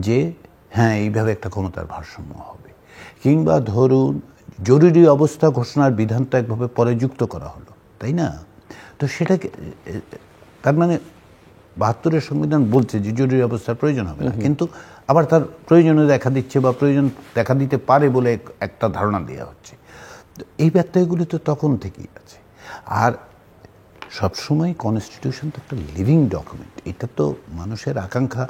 যে হ্যাঁ, এইভাবে একটা ক্ষমতার ভারসাম্য হবে, কিংবা ধরুন জরুরি অবস্থা ঘোষণার বিধানটা একভাবে পরে যুক্ত করা হলো, তাই না? তো সেটাকে, তার মানে ৭২-এর সংবিধান বলছে যে জরুরি অবস্থার প্রয়োজন হবে না, কিন্তু আবার তার প্রয়োজনে দেখা দিচ্ছে বা প্রয়োজন দেখা দিতে পারে বলে একটা ধারণা দেওয়া হচ্ছে। তো এই ব্যত্যয়গুলি তো তখন থেকেই আছে। আর সবসময় কনস্টিটিউশন তো একটা লিভিং ডকুমেন্ট, এটা তো মানুষের আকাঙ্ক্ষা।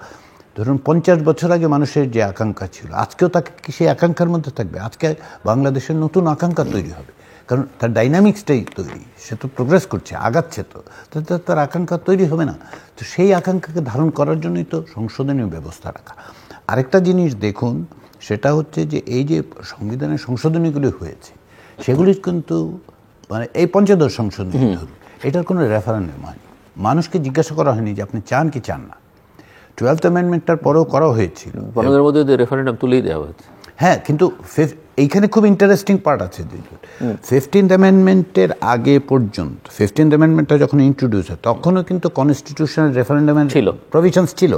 ধরুন 50 বছর আগে মানুষের যে আকাঙ্ক্ষা ছিল, আজকেও তাকে কি সেই আকাঙ্ক্ষার মধ্যে থাকবে? আজকে বাংলাদেশের নতুন আকাঙ্ক্ষা তৈরি হবে, কারণ তার ডাইনামিক্সটাই তৈরি, সে তো প্রোগ্রেস করছে, আগাচ্ছে, তো তার আকাঙ্ক্ষা তৈরি হবে না। তো সেই আকাঙ্ক্ষাকে ধারণ করার জন্যই তো সংশোধনীয় ব্যবস্থা রাখা। আরেকটা জিনিস দেখুন, সেটা হচ্ছে যে এই যে সংবিধানের সংশোধনীগুলি হয়েছে, সেগুলি কিন্তু মানে এই ৫৫ সংশোধনী ধরুন, এটার কোনো রেফারেন্ডাম হয়নি, মানুষকে জিজ্ঞাসা করা হয়নি যে আপনি চান কি চান না। 12th অ্যামেন্ডমেন্টটার পরেও করা হয়েছিল, বনদের মধ্যে রেফারেন্ডাম তুলেই দেওয়া হয়েছে। হ্যাঁ, কিন্তু এইখানে খুব ইন্টারেস্টিং পার্ট আছে। 15th অ্যামেন্ডমেন্টের আগে পর্যন্ত, 15th অ্যামেন্ডমেন্টটা যখন ইন্ট্রোডিউস হয়, তখনও কিন্তু কনস্টিটিউশনাল রেফারেন্ডামের ছিল, প্রভিশনস ছিল।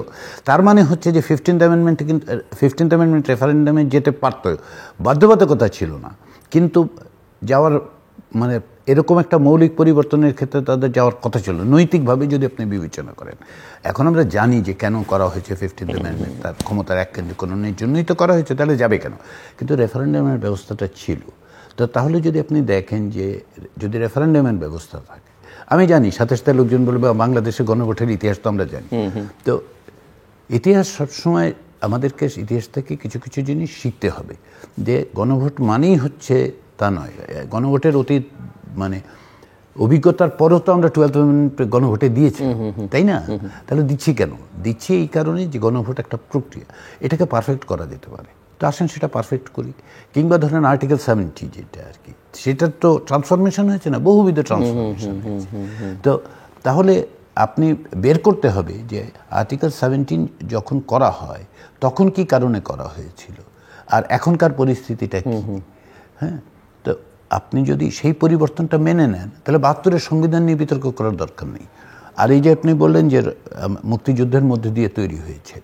তার মানে হচ্ছে যে 15th অ্যামেন্ডমেন্টে কিন্তু 15th অ্যামেন্ডমেন্ট রেফারেন্ডামে যেতে পারত, বাধ্যবাধকতা ছিল না, কিন্তু যাওয়ার মানে এরকম একটা মৌলিক পরিবর্তনের ক্ষেত্রে তাদের যাওয়ার কথা ছিল, নৈতিকভাবে যদি আপনি বিবেচনা করেন। এখন আমরা জানি যে কেন করা হয়েছে 15th অ্যামেন্ডমেন্ট, তার ক্ষমতার এককেন্দ্রীকরণের জন্যই তো করা হয়েছে, তাহলে যাবে কেন? কিন্তু রেফারেন্ডামের ব্যবস্থাটা ছিল। তো তাহলে যদি আপনি দেখেন যে যদি রেফারেন্ডামের ব্যবস্থা থাকে, আমি জানি সাথে সাথে লোকজন বলবে বাংলাদেশের গণভোটের ইতিহাস তো আমরা জানি, তো ইতিহাস সবসময় আমাদেরকে ইতিহাস থেকে কিছু কিছু জিনিস শিখতে হবে, যে গণভোট মানেই হচ্ছে তা নয়। গণভোটের অতীত মানে অভিজ্ঞতার পরও তো আমরা 12th অ্যামেন্ডমেন্ট গণভোটে দিয়েছি, তাই না? তাহলে দিচ্ছি কেন? দিচ্ছি এই কারণে যে গণভোট একটা প্রক্রিয়া, এটাকে পারফেক্ট করা যেতে পারে, তো আসেন সেটা পারফেক্ট করি। কিংবা ধরেন আর্টিকেল 70 যেটা আর কি, সেটার তো ট্রান্সফরমেশন হয়েছে না, বহুবিধ ট্রান্সফরমেশন হয়েছে। তো তাহলে আপনি বের করতে হবে যে আর্টিকেল 17 যখন করা হয় তখন কি কারণে করা হয়েছিল, আর এখনকার পরিস্থিতিটা কি। হ্যাঁ, তো আপনি যদি সেই পরিবর্তনটা মেনে নেন, তাহলে ৭২-এর সংবিধান নিয়ে বিতর্ক করার দরকার নেই। আর এই যে আপনি বললেন যে মুক্তিযুদ্ধের মধ্যে দিয়ে তৈরি হয়েছে,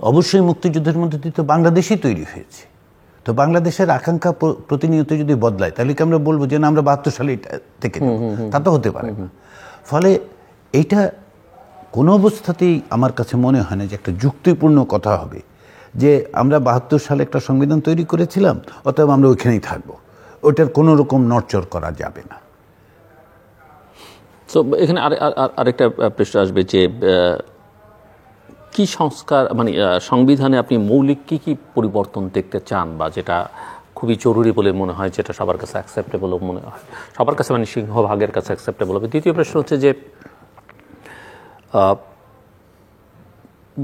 অবশ্যই মুক্তিযুদ্ধের মধ্যে দিয়ে তো বাংলাদেশই তৈরি হয়েছে। তো বাংলাদেশের আকাঙ্ক্ষা প্রতিনিয়ত যদি বদলায়, তাহলে কি আমরা বলবো যে না আমরা ৭২ সালে থেকে, তা তো হতে পারে না। ফলে এইটা কোনো অবস্থাতেই আমার কাছে মনে হয় না যে একটা যুক্তিপূর্ণ কথা হবে যে আমরা ৭২ সালে একটা সংবিধান তৈরি করেছিলাম, অতএব আমরা ওইখানেই থাকবো, ওইটার কোনো রকম নড়চড় করা যাবে না। তো এখানে আরেকটা প্রশ্ন আসবে যে কি সংস্কার, মানে সংবিধানে আপনি মৌলিক কি পরিবর্তন দেখতে চান, বা যেটা খুবই জরুরি বলে মনে হয়, যেটা সবার কাছে অ্যাকসেপ্টেবল মনে হয়, সবার কাছে মানে সিংহভাগের কাছে অ্যাকসেপ্টেবল হবে। দ্বিতীয় প্রশ্ন হচ্ছে যে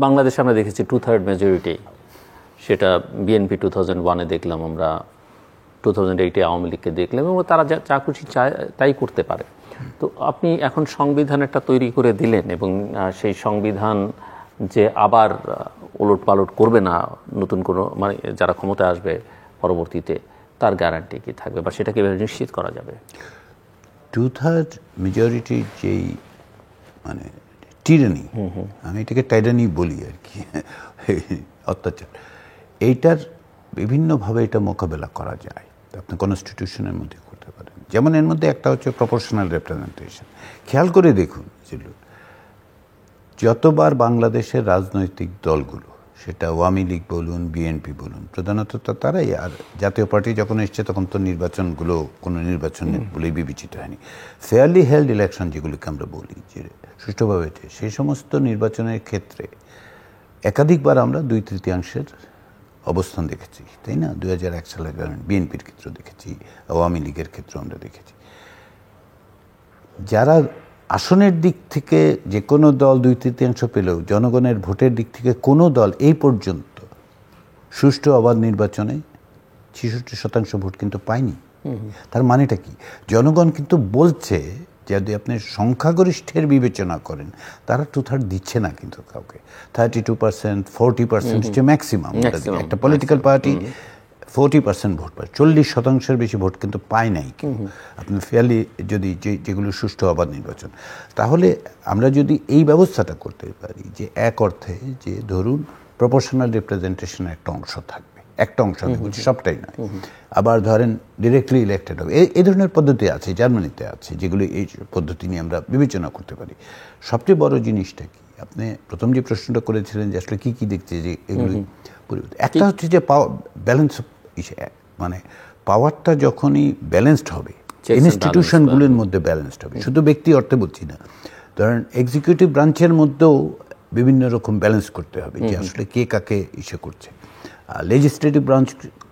বাংলাদেশে আমরা দেখেছি 2/3 মেজরিটি, সেটা বিএনপি 2001-এ দেখলাম, আমরা 2008-এ আওয়ামী লীগকে দেখলাম, এবং তারা যা খুশি তাই করতে পারে। তো আপনি এখন সংবিধান একটা তৈরি করে দিলেন, এবং সেই সংবিধান যে আবার ওলট পালট করবে না নতুন কোনো, মানে যারা ক্ষমতায় আসবে পরবর্তীতে, তার গ্যারান্টি কি থাকবে, বা সেটা কিভাবে নিশ্চিত করা যাবে? 2/3 মেজরিটির যেই মানে টিরানি, আমি এটাকে টাইরানি বলি আর কি, অত্যাচার, এইটার বিভিন্নভাবে এটা মোকাবেলা করা যায়। আপনি কনস্টিটিউশনের মধ্যে করতে পারেন, যেমন এর মধ্যে একটা হচ্ছে প্রপোর্শনাল রিপ্রেজেন্টেশন। খেয়াল করে দেখুন, যতবার বাংলাদেশের রাজনৈতিক দলগুলো, সেটা আওয়ামী লীগ বলুন, বিএনপি বলুন, প্রধানত তো তারাই, আর জাতীয় পার্টি যখন এসছে তখন তো নির্বাচনগুলো কোনো নির্বাচন বলেই বিবেচিত হয়নি। ফেয়ারলি হেল্ড ইলেকশন যেগুলিকে আমরা বলি, যে সুষ্ঠুভাবে হয়েছে, সেই সমস্ত নির্বাচনের ক্ষেত্রে একাধিকবার আমরা 2/3 অবস্থান দেখেছি, তাই না? 2001 সালে বিএনপির ক্ষেত্রে দেখেছি, আওয়ামী লীগের ক্ষেত্রে আমরা দেখেছি। যারা আসনের দিক থেকে যে কোনো দল 2/3 পেলেও জনগণের ভোটের দিক থেকে কোনো দল এই পর্যন্ত সুষ্ঠু অবাধ নির্বাচনে 66% ভোট কিন্তু পায়নি। তার মানেটা কি? জনগণ কিন্তু বলছে, যদি আপনি সংখ্যাগরিষ্ঠের বিবেচনা করেন, তারা 2/3 দিচ্ছে না কিন্তু কাউকে। 32%, 40% হচ্ছে ম্যাক্সিমাম। একটা পলিটিক্যাল পার্টি 40% ভোট পায়, 40%-এর বেশি ভোট কিন্তু পায় নাই কেউ। আপনি ফেয়ারলি যদি যেগুলো সুষ্ঠু অবাধ নির্বাচন, তাহলে আমরা যদি এই ব্যবস্থাটা করতে পারি, যে এক অর্থে যে ধরুন প্রপোর্শনাল রিপ্রেজেন্টেশনের একটা অংশ থাকবে, একটা অংশ বলছি, সবটাই নয়, আবার ধরেন ডিরেক্টলি ইলেক্টেড হবে, এই ধরনের পদ্ধতি আছে, জার্মানিতে আছে, যেগুলো এই পদ্ধতি নিয়ে আমরা বিবেচনা করতে পারি। সবচেয়ে বড় জিনিসটা কি, আপনি প্রথম যে প্রশ্নটা করেছিলেন যে আসলে কি দেখছে, যে এগুলো একটা হচ্ছে যে ব্যালেন্স, মানে পাওয়ারটা যখনই ব্যালেন্সড হবে, ইনস্টিটিউশনগুলোর মধ্যে ব্যালেন্সড হবে, শুধু ব্যক্তি অর্থে বলছি না। ধরেন এক্সিকিউটিভ ব্রাঞ্চের মধ্যেও বিভিন্ন রকম ব্যালেন্স করতে হবে, যে আসলে কে কাকে ইসে করছে। লেজিসলেটিভ ব্রাঞ্চ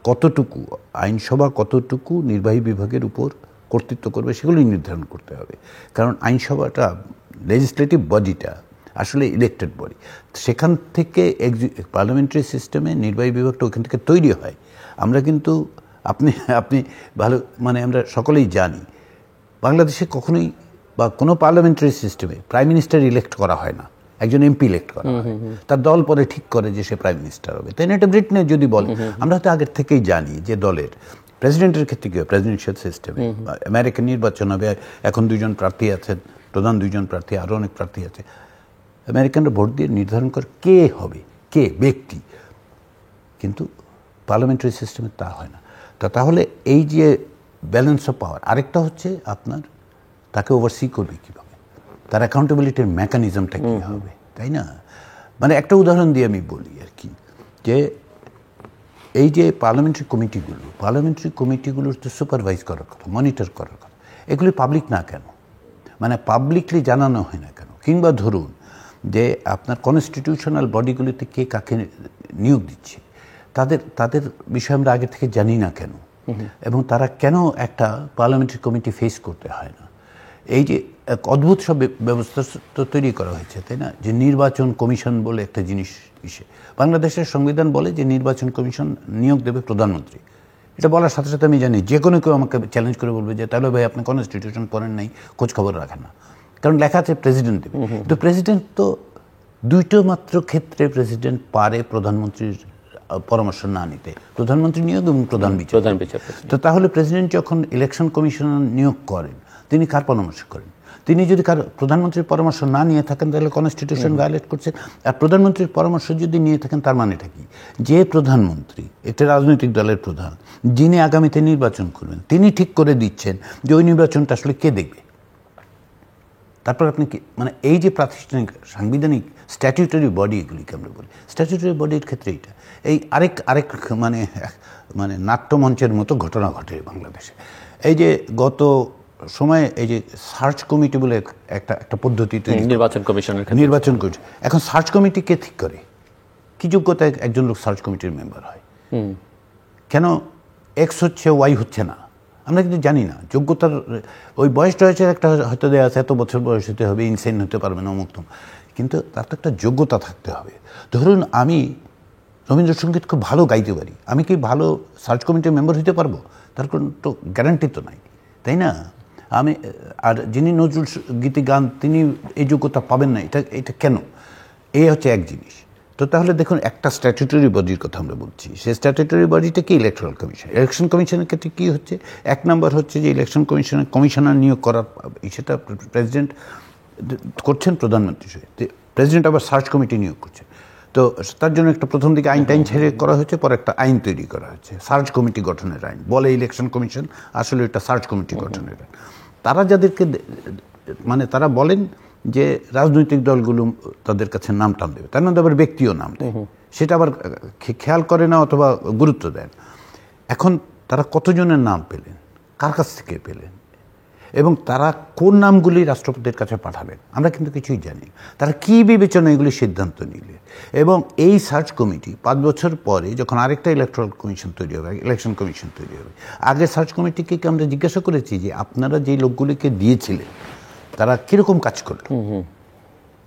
কতটুকু, আইনসভা কতটুকু নির্বাহী বিভাগের উপর কর্তৃত্ব করবে, সেগুলোই নির্ধারণ করতে হবে। কারণ আইনসভাটা, লেজিসলেটিভ বডিটা আসলে ইলেক্টেড বডি, সেখান থেকে পার্লামেন্টারি সিস্টেমে নির্বাহী বিভাগটা ওখান থেকে তৈরি হয়। আমরা কিন্তু আপনি ভালো, মানে আমরা সকলেই জানি, বাংলাদেশে কখনোই বা কোনো পার্লামেন্টারি সিস্টেমে প্রাইম মিনিস্টার ইলেক্ট করা হয় না, একজন এমপি ইলেক্ট করা হয়, তার দল পরে ঠিক করে যে সে প্রাইম মিনিস্টার হবে, তাই না? এটা ব্রিটেনে যদি বলে, আমরা তো আগের থেকেই জানি যে দলের প্রেসিডেন্টের ক্ষেত্রে কি হয়, প্রেসিডেন্সিয়াল সিস্টেমে। আমেরিকান নির্বাচন হবে, এখন 2জন প্রার্থী আছেন, প্রধান 2জন প্রার্থী, আরও অনেক প্রার্থী আছে। আমেরিকানরা ভোট দিয়ে নির্ধারণ করে কে হবে, কে ব্যক্তি, কিন্তু পার্লামেন্টারি সিস্টেমে তা হয় না। তাহলে এই যে ব্যালেন্স অফ পাওয়ার, আরেকটা হচ্ছে আপনার তাকে ওভারসি করবে কীভাবে, তার অ্যাকাউন্টেবিলিটির মেকানিজমটা কী হবে, তাই না? মানে একটা উদাহরণ দিয়ে আমি বলি আর কি, যে এই যে পার্লামেন্টারি কমিটিগুলোর তো সুপারভাইজ করার কথা, মনিটর করার কথা, এগুলি পাবলিক না কেন, মানে পাবলিকলি জানানো হয় না কেন? কিংবা ধরুন যে আপনার কনস্টিটিউশনাল বডিগুলিতে কে কাকে নিয়োগ দিচ্ছে, তাদের বিষয়ে আমরা আগে থেকে জানি না কেন, এবং তারা কেন একটা পার্লামেন্টারি কমিটি ফেস করতে হয় না? এই যে এক অদ্ভুত সব ব্যবস্থা তো তৈরি করা হয়েছে, তাই না? যে নির্বাচন কমিশন বলে একটা জিনিস ইসে, বাংলাদেশের সংবিধান বলে যে নির্বাচন কমিশন নিয়োগ দেবে প্রধানমন্ত্রী। এটা বলার সাথে সাথে আমি জানি যে কোনো কেউ আমাকে চ্যালেঞ্জ করে বলবে যে তাহলে ভাই আপনি কনস্টিটিউশন পড়েন নাই, খোঁজ খবর রাখেন না, কারণ লেখা আছে প্রেসিডেন্ট দেবে। তো প্রেসিডেন্ট তো 2টো মাত্র ক্ষেত্রে প্রেসিডেন্ট পারে প্রধানমন্ত্রীর পরামর্শ না নিতে, প্রধানমন্ত্রী নিয়োগ এবং প্রধান বিচারপতি। তো তাহলে প্রেসিডেন্ট যখন ইলেকশন কমিশনার নিয়োগ করেন, তিনি কার পরামর্শ করেন? তিনি যদি প্রধানমন্ত্রীর পরামর্শ না নিয়ে থাকেন, তাহলে কনস্টিটিউশন ভায়োলেট করছেন। আর প্রধানমন্ত্রীর পরামর্শ যদি নিয়ে থাকেন, তার মানেটা কি? যে প্রধানমন্ত্রী একটা রাজনৈতিক দলের প্রধান, যিনি আগামীতে নির্বাচন করবেন, তিনি ঠিক করে দিচ্ছেন যে ওই নির্বাচনটা আসলে কে দেখবে। তারপর আপনি কি, মানে এই যে প্রাতিষ্ঠানিক সাংবিধানিক স্ট্যাটিউটরি বডি, এগুলিকে আমরা বলি স্ট্যাটিউটরি বডির ক্ষেত্রে এইটা এই আরেক মানে নাট্যমঞ্চের মতো ঘটনা ঘটে বাংলাদেশে। এই যে গত সময়ে এই যে সার্চ কমিটি বলে একটা পদ্ধতি, নির্বাচন কমিশন, এখন সার্চ কমিটি কে ঠিক করে? কি যোগ্যতায় একজন লোক সার্চ কমিটির মেম্বার হয়? কেন এক্স হচ্ছে, ওয়াই হচ্ছে না? আমরা কিন্তু জানি না যোগ্যতার। ওই বয়স টয়সের একটা হয়তো দেওয়া আছে, এত বছর বয়স হতে হবে, ইনসেন হতে পারবে না, অমুক। কিন্তু তার তো একটা যোগ্যতা থাকতে হবে। ধরুন আমি রবীন্দ্রসঙ্গীত খুব ভালো গাইতে পারি, আমি কি ভালো সার্চ কমিটির মেম্বার হতে পারবো? তার কোনো তো গ্যারান্টি তো নাই, তাই না? আমি আর যিনি নজরুল গীতি গান তিনি এই যোগ্যতা পাবেন না, এটা কেন? এই হচ্ছে এক জিনিস। তো তাহলে দেখুন, একটা স্ট্যাটুটরি বডির কথা আমরা বলছি, সেই স্ট্যাটুটরি বডিটা কি? Electoral commission. ইলেকশন কমিশনের ক্ষেত্রে কী হচ্ছে? এক নম্বর হচ্ছে যে ইলেকশন কমিশনের কমিশনার নিয়োগ করার সেটা প্রেসিডেন্ট করছেন, প্রধানমন্ত্রী প্রেসিডেন্ট আবার সার্চ কমিটি নিয়োগ করছেন। তো তার জন্য একটা প্রথম দিকে টাইন ছেড়ে করা হয়েছে, পরে একটা আইন তৈরি করা হয়েছে, সার্চ কমিটি গঠনের আইন বলে ইলেকশন কমিশন, আসলে এটা সার্চ কমিটি গঠনের আইন। তারা যাদেরকে মানে তারা বলেন যে রাজনৈতিক দলগুলো তাদের কাছে নাম টান দেবে, তার মধ্যে আবার ব্যক্তিও নাম দেয়, সেটা আবার খেয়াল করে না অথবা গুরুত্ব দেন। এখন তারা কতজনের নাম পেলেন, কার কাছ থেকে পেলেন, এবং তারা কোন নামগুলি রাষ্ট্রপতির কাছে পাঠাবেন আমরা কিন্তু কিছুই জানি। তারা কী বিবেচনা এগুলি সিদ্ধান্ত নিলে, এবং এই সার্চ কমিটি 5 বছর পরে যখন আরেকটা ইলেকট্রাল কমিশন তৈরি হবে, ইলেকশন কমিশন তৈরি হবে, আগে সার্চ কমিটিকে আমরা জিজ্ঞাসা করেছি যে আপনারা যেই লোকগুলিকে দিয়েছিলেন তারা কীরকম কাজ করল,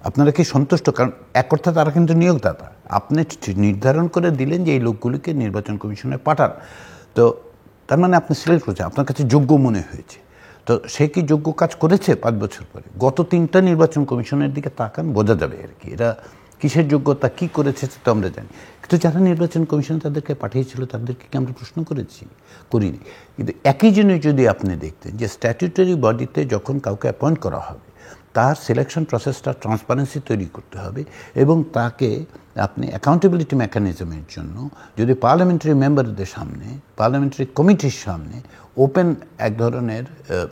আপনারা কি সন্তুষ্ট? কারণ এক অর্থে তারা কিন্তু নিয়োগদাতা, আপনি নির্ধারণ করে দিলেন যে এই লোকগুলিকে নির্বাচন কমিশনে পাঠান, তো তার মানে আপনি সিলেক্ট করেছেন, আপনার কাছে যোগ্য মনে হয়েছে। তো সে কি যোগ্য কাজ করেছে 5 বছর পরে? গত 3টা নির্বাচন কমিশনের দিকে তাকান, বোঝা যাবে আর কি এরা কিসের যোগ্যতা, কি করেছে তো আমরা জানি। কিন্তু যারা নির্বাচন কমিশন তাদেরকে পাঠিয়েছিল তাদেরকে কি আমরা প্রশ্ন করিনি। কিন্তু একই জিনিস যদি আপনি দেখতেন যে স্ট্যাটুটরি বডিতে যখন কাউকে অ্যাপয়েন্ট করা হবে তার সিলেকশন প্রসেসটা ট্রান্সপারেন্সি তৈরি করতে হবে, এবং তাকে আপনি অ্যাকাউন্টেবিলিটি মেকানিজমের জন্য যদি পার্লামেন্টারি মেম্বারদের সামনে, পার্লামেন্টারি কমিটির সামনে ওপেন এক ধরনের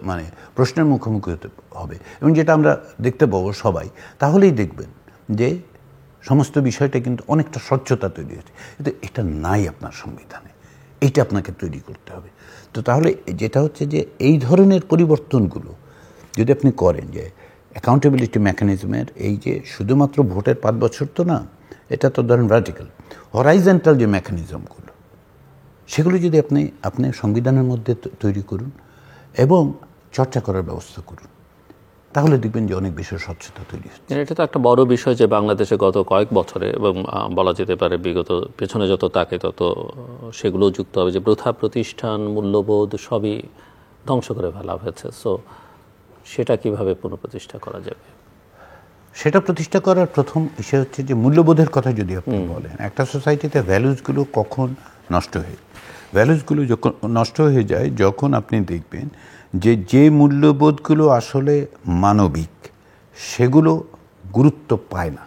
মানে প্রশ্নের মুখোমুখি হতে হবে, এবং যেটা আমরা দেখতে পাবো সবাই, তাহলেই দেখবেন যে সমস্ত বিষয়টা কিন্তু অনেকটা স্বচ্ছতা তৈরি হয়েছে। কিন্তু এটা নাই আপনার সংবিধানে, এইটা আপনাকে তৈরি করতে হবে। তো তাহলে যেটা হচ্ছে যে এই ধরনের পরিবর্তনগুলো যদি আপনি করেন, যে অ্যাকাউন্টেবিলিটি মেকানিজমের এই যে শুধুমাত্র ভোটের 5 বছর তো না, এটা তো ধরেন ভার্টিক্যাল, হরাইজন্টাল যে মেকানিজমগুলো সেগুলো যদি আপনি সংবিধানের মধ্যে তৈরি করুন এবং চর্চা করার ব্যবস্থা করুন, তাহলে দেখবেন যে অনেক বেশি স্বচ্ছতা তৈরি হচ্ছে। এটা তো একটা বড় বিষয় যে বাংলাদেশে গত কয়েক বছরে, এবং বলা যেতে পারে বিগত পেছনে যত তাকে তত সেগুলো যুক্ত হবে যে প্রথা, প্রতিষ্ঠান, মূল্যবোধ সবই ধ্বংস করে ফেলা হয়েছে। সো সেটা কিভাবে পুনঃপ্রতিষ্ঠা করা যাবে? সেটা প্রতিষ্ঠা করার প্রথম বিষয় হচ্ছে যে মূল্যবোধের কথা যদি আপনি বলেন, একটা সোসাইটিতে ভ্যালুসগুলো কখন নষ্ট হয়ে, ভ্যালুসগুলো যখন নষ্ট হয়ে যায় যখন আপনি দেখবেন যে মূল্যবোধগুলো আসলে মানবিক সেগুলো গুরুত্ব পায় না,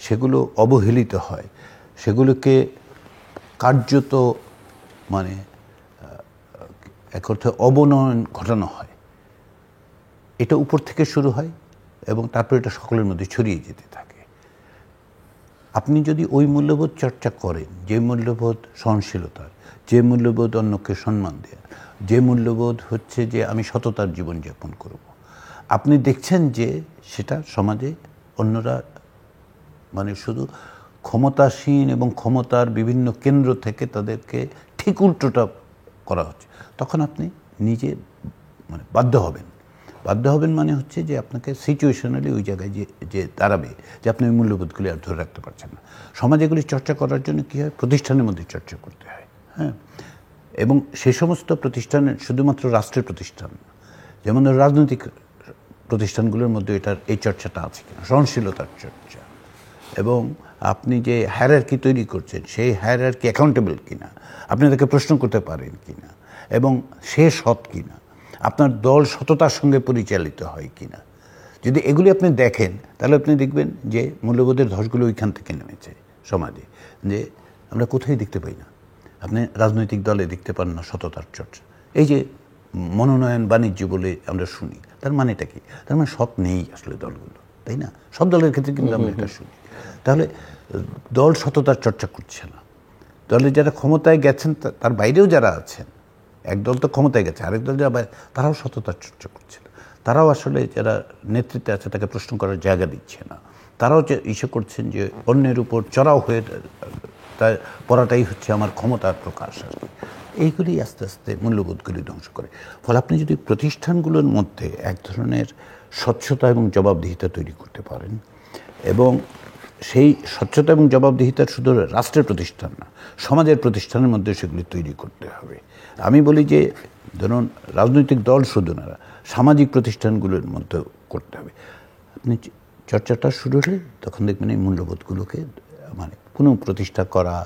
সেগুলো অবহেলিত হয়, সেগুলোকে কার্যত মানে এক অর্থে অবনয়ন ঘটানো হয়। এটা উপর থেকে শুরু হয় এবং তারপর এটা সকলের মধ্যে ছড়িয়ে যেতে থাকে। আপনি যদি ওই মূল্যবোধ চর্চা করেন, যে মূল্যবোধ সহনশীলতার, যে মূল্যবোধ অন্যকে সম্মান দেওয়ার, যে মূল্যবোধ হচ্ছে যে আমি সততার জীবনযাপন করব, আপনি দেখছেন যে সেটা সমাজে অন্যরা মানে শুধু ক্ষমতাসীন এবং ক্ষমতার বিভিন্ন কেন্দ্র থেকে তাদেরকে ঠিক উল্টোটা করা হচ্ছে, তখন আপনি নিজে মানে বাধ্য হবেন মানে হচ্ছে যে আপনাকে সিচুয়েশনালি ওই জায়গায় যে দাঁড়াবে যে আপনি ওই মূল্যবোধগুলি আর ধরে রাখতে পারছেন না। সমাজ এগুলি চর্চা করার জন্য কী হয়, প্রতিষ্ঠানের মধ্যে চর্চা করতে হয়, হ্যাঁ। এবং সে সমস্ত প্রতিষ্ঠানের শুধুমাত্র রাষ্ট্রের প্রতিষ্ঠান, যেমন রাজনৈতিক প্রতিষ্ঠানগুলোর মধ্যে এই চর্চাটা আছে কিনা, সহনশীলতার চর্চা, এবং আপনি যে হায়ারার্কি তৈরি করছেন সেই হায়ারার্কি অ্যাকাউন্টেবল কিনা, আপনি তাকে প্রশ্ন করতে পারেন কিনা, এবং সে সৎ কিনা, আপনার দল সততার সঙ্গে পরিচালিত হয় কিনা। যদি এগুলি আপনি দেখেন তাহলে আপনি দেখবেন যে মূল্যবোধের ধসগুলো ওইখান থেকে নেমেছে সমাজে, যে আমরা কোথায় দেখতে পাই না। আপনি রাজনৈতিক দলে দেখতে পান না সততার চর্চা। এই যে মনোনয়ন বাণিজ্য বলে আমরা শুনি, তার মানেটা কি? তার মানে সৎ নেই আসলে দলগুলো, তাই না? সব দলের ক্ষেত্রে কিন্তু আমরা এটা শুনি। তাহলে দল সততার চর্চা করছে না। দলে যারা ক্ষমতায় গেছেন তার বাইরেও যারা আছেন, এক দল তো ক্ষমতায় গেছে, আরেক দল যারা তারাও সততার চর্চা করছে না। তারাও আসলে যারা নেতৃত্বে আছে তাকে প্রশ্ন করার জায়গা দিচ্ছে না। তারাও যে ইসে করছেন যে অন্যের উপর চড়াও হয়ে তাই পড়াটাই হচ্ছে আমার ক্ষমতার প্রকাশ আর কি। এইগুলি আস্তে আস্তে মূল্যবোধগুলি ধ্বংস করে। ফলে আপনি যদি প্রতিষ্ঠানগুলোর মধ্যে এক ধরনের স্বচ্ছতা এবং জবাবদিহিতা তৈরি করতে পারেন এবং সেই স্বচ্ছতা এবং জবাবদিহিতার শুধু রাষ্ট্রের প্রতিষ্ঠান না, সমাজের প্রতিষ্ঠানের মধ্যে সেগুলি তৈরি করতে হবে। আমি বলি যে ধরুন রাজনৈতিক দল শুধু না, সামাজিক প্রতিষ্ঠানগুলোর মধ্যে করতে হবে। আপনি চর্চাটা শুরু হলে তখন দেখবেন এই মূল্যবোধগুলোকে মানে কোনো প্রতিষ্ঠা করা,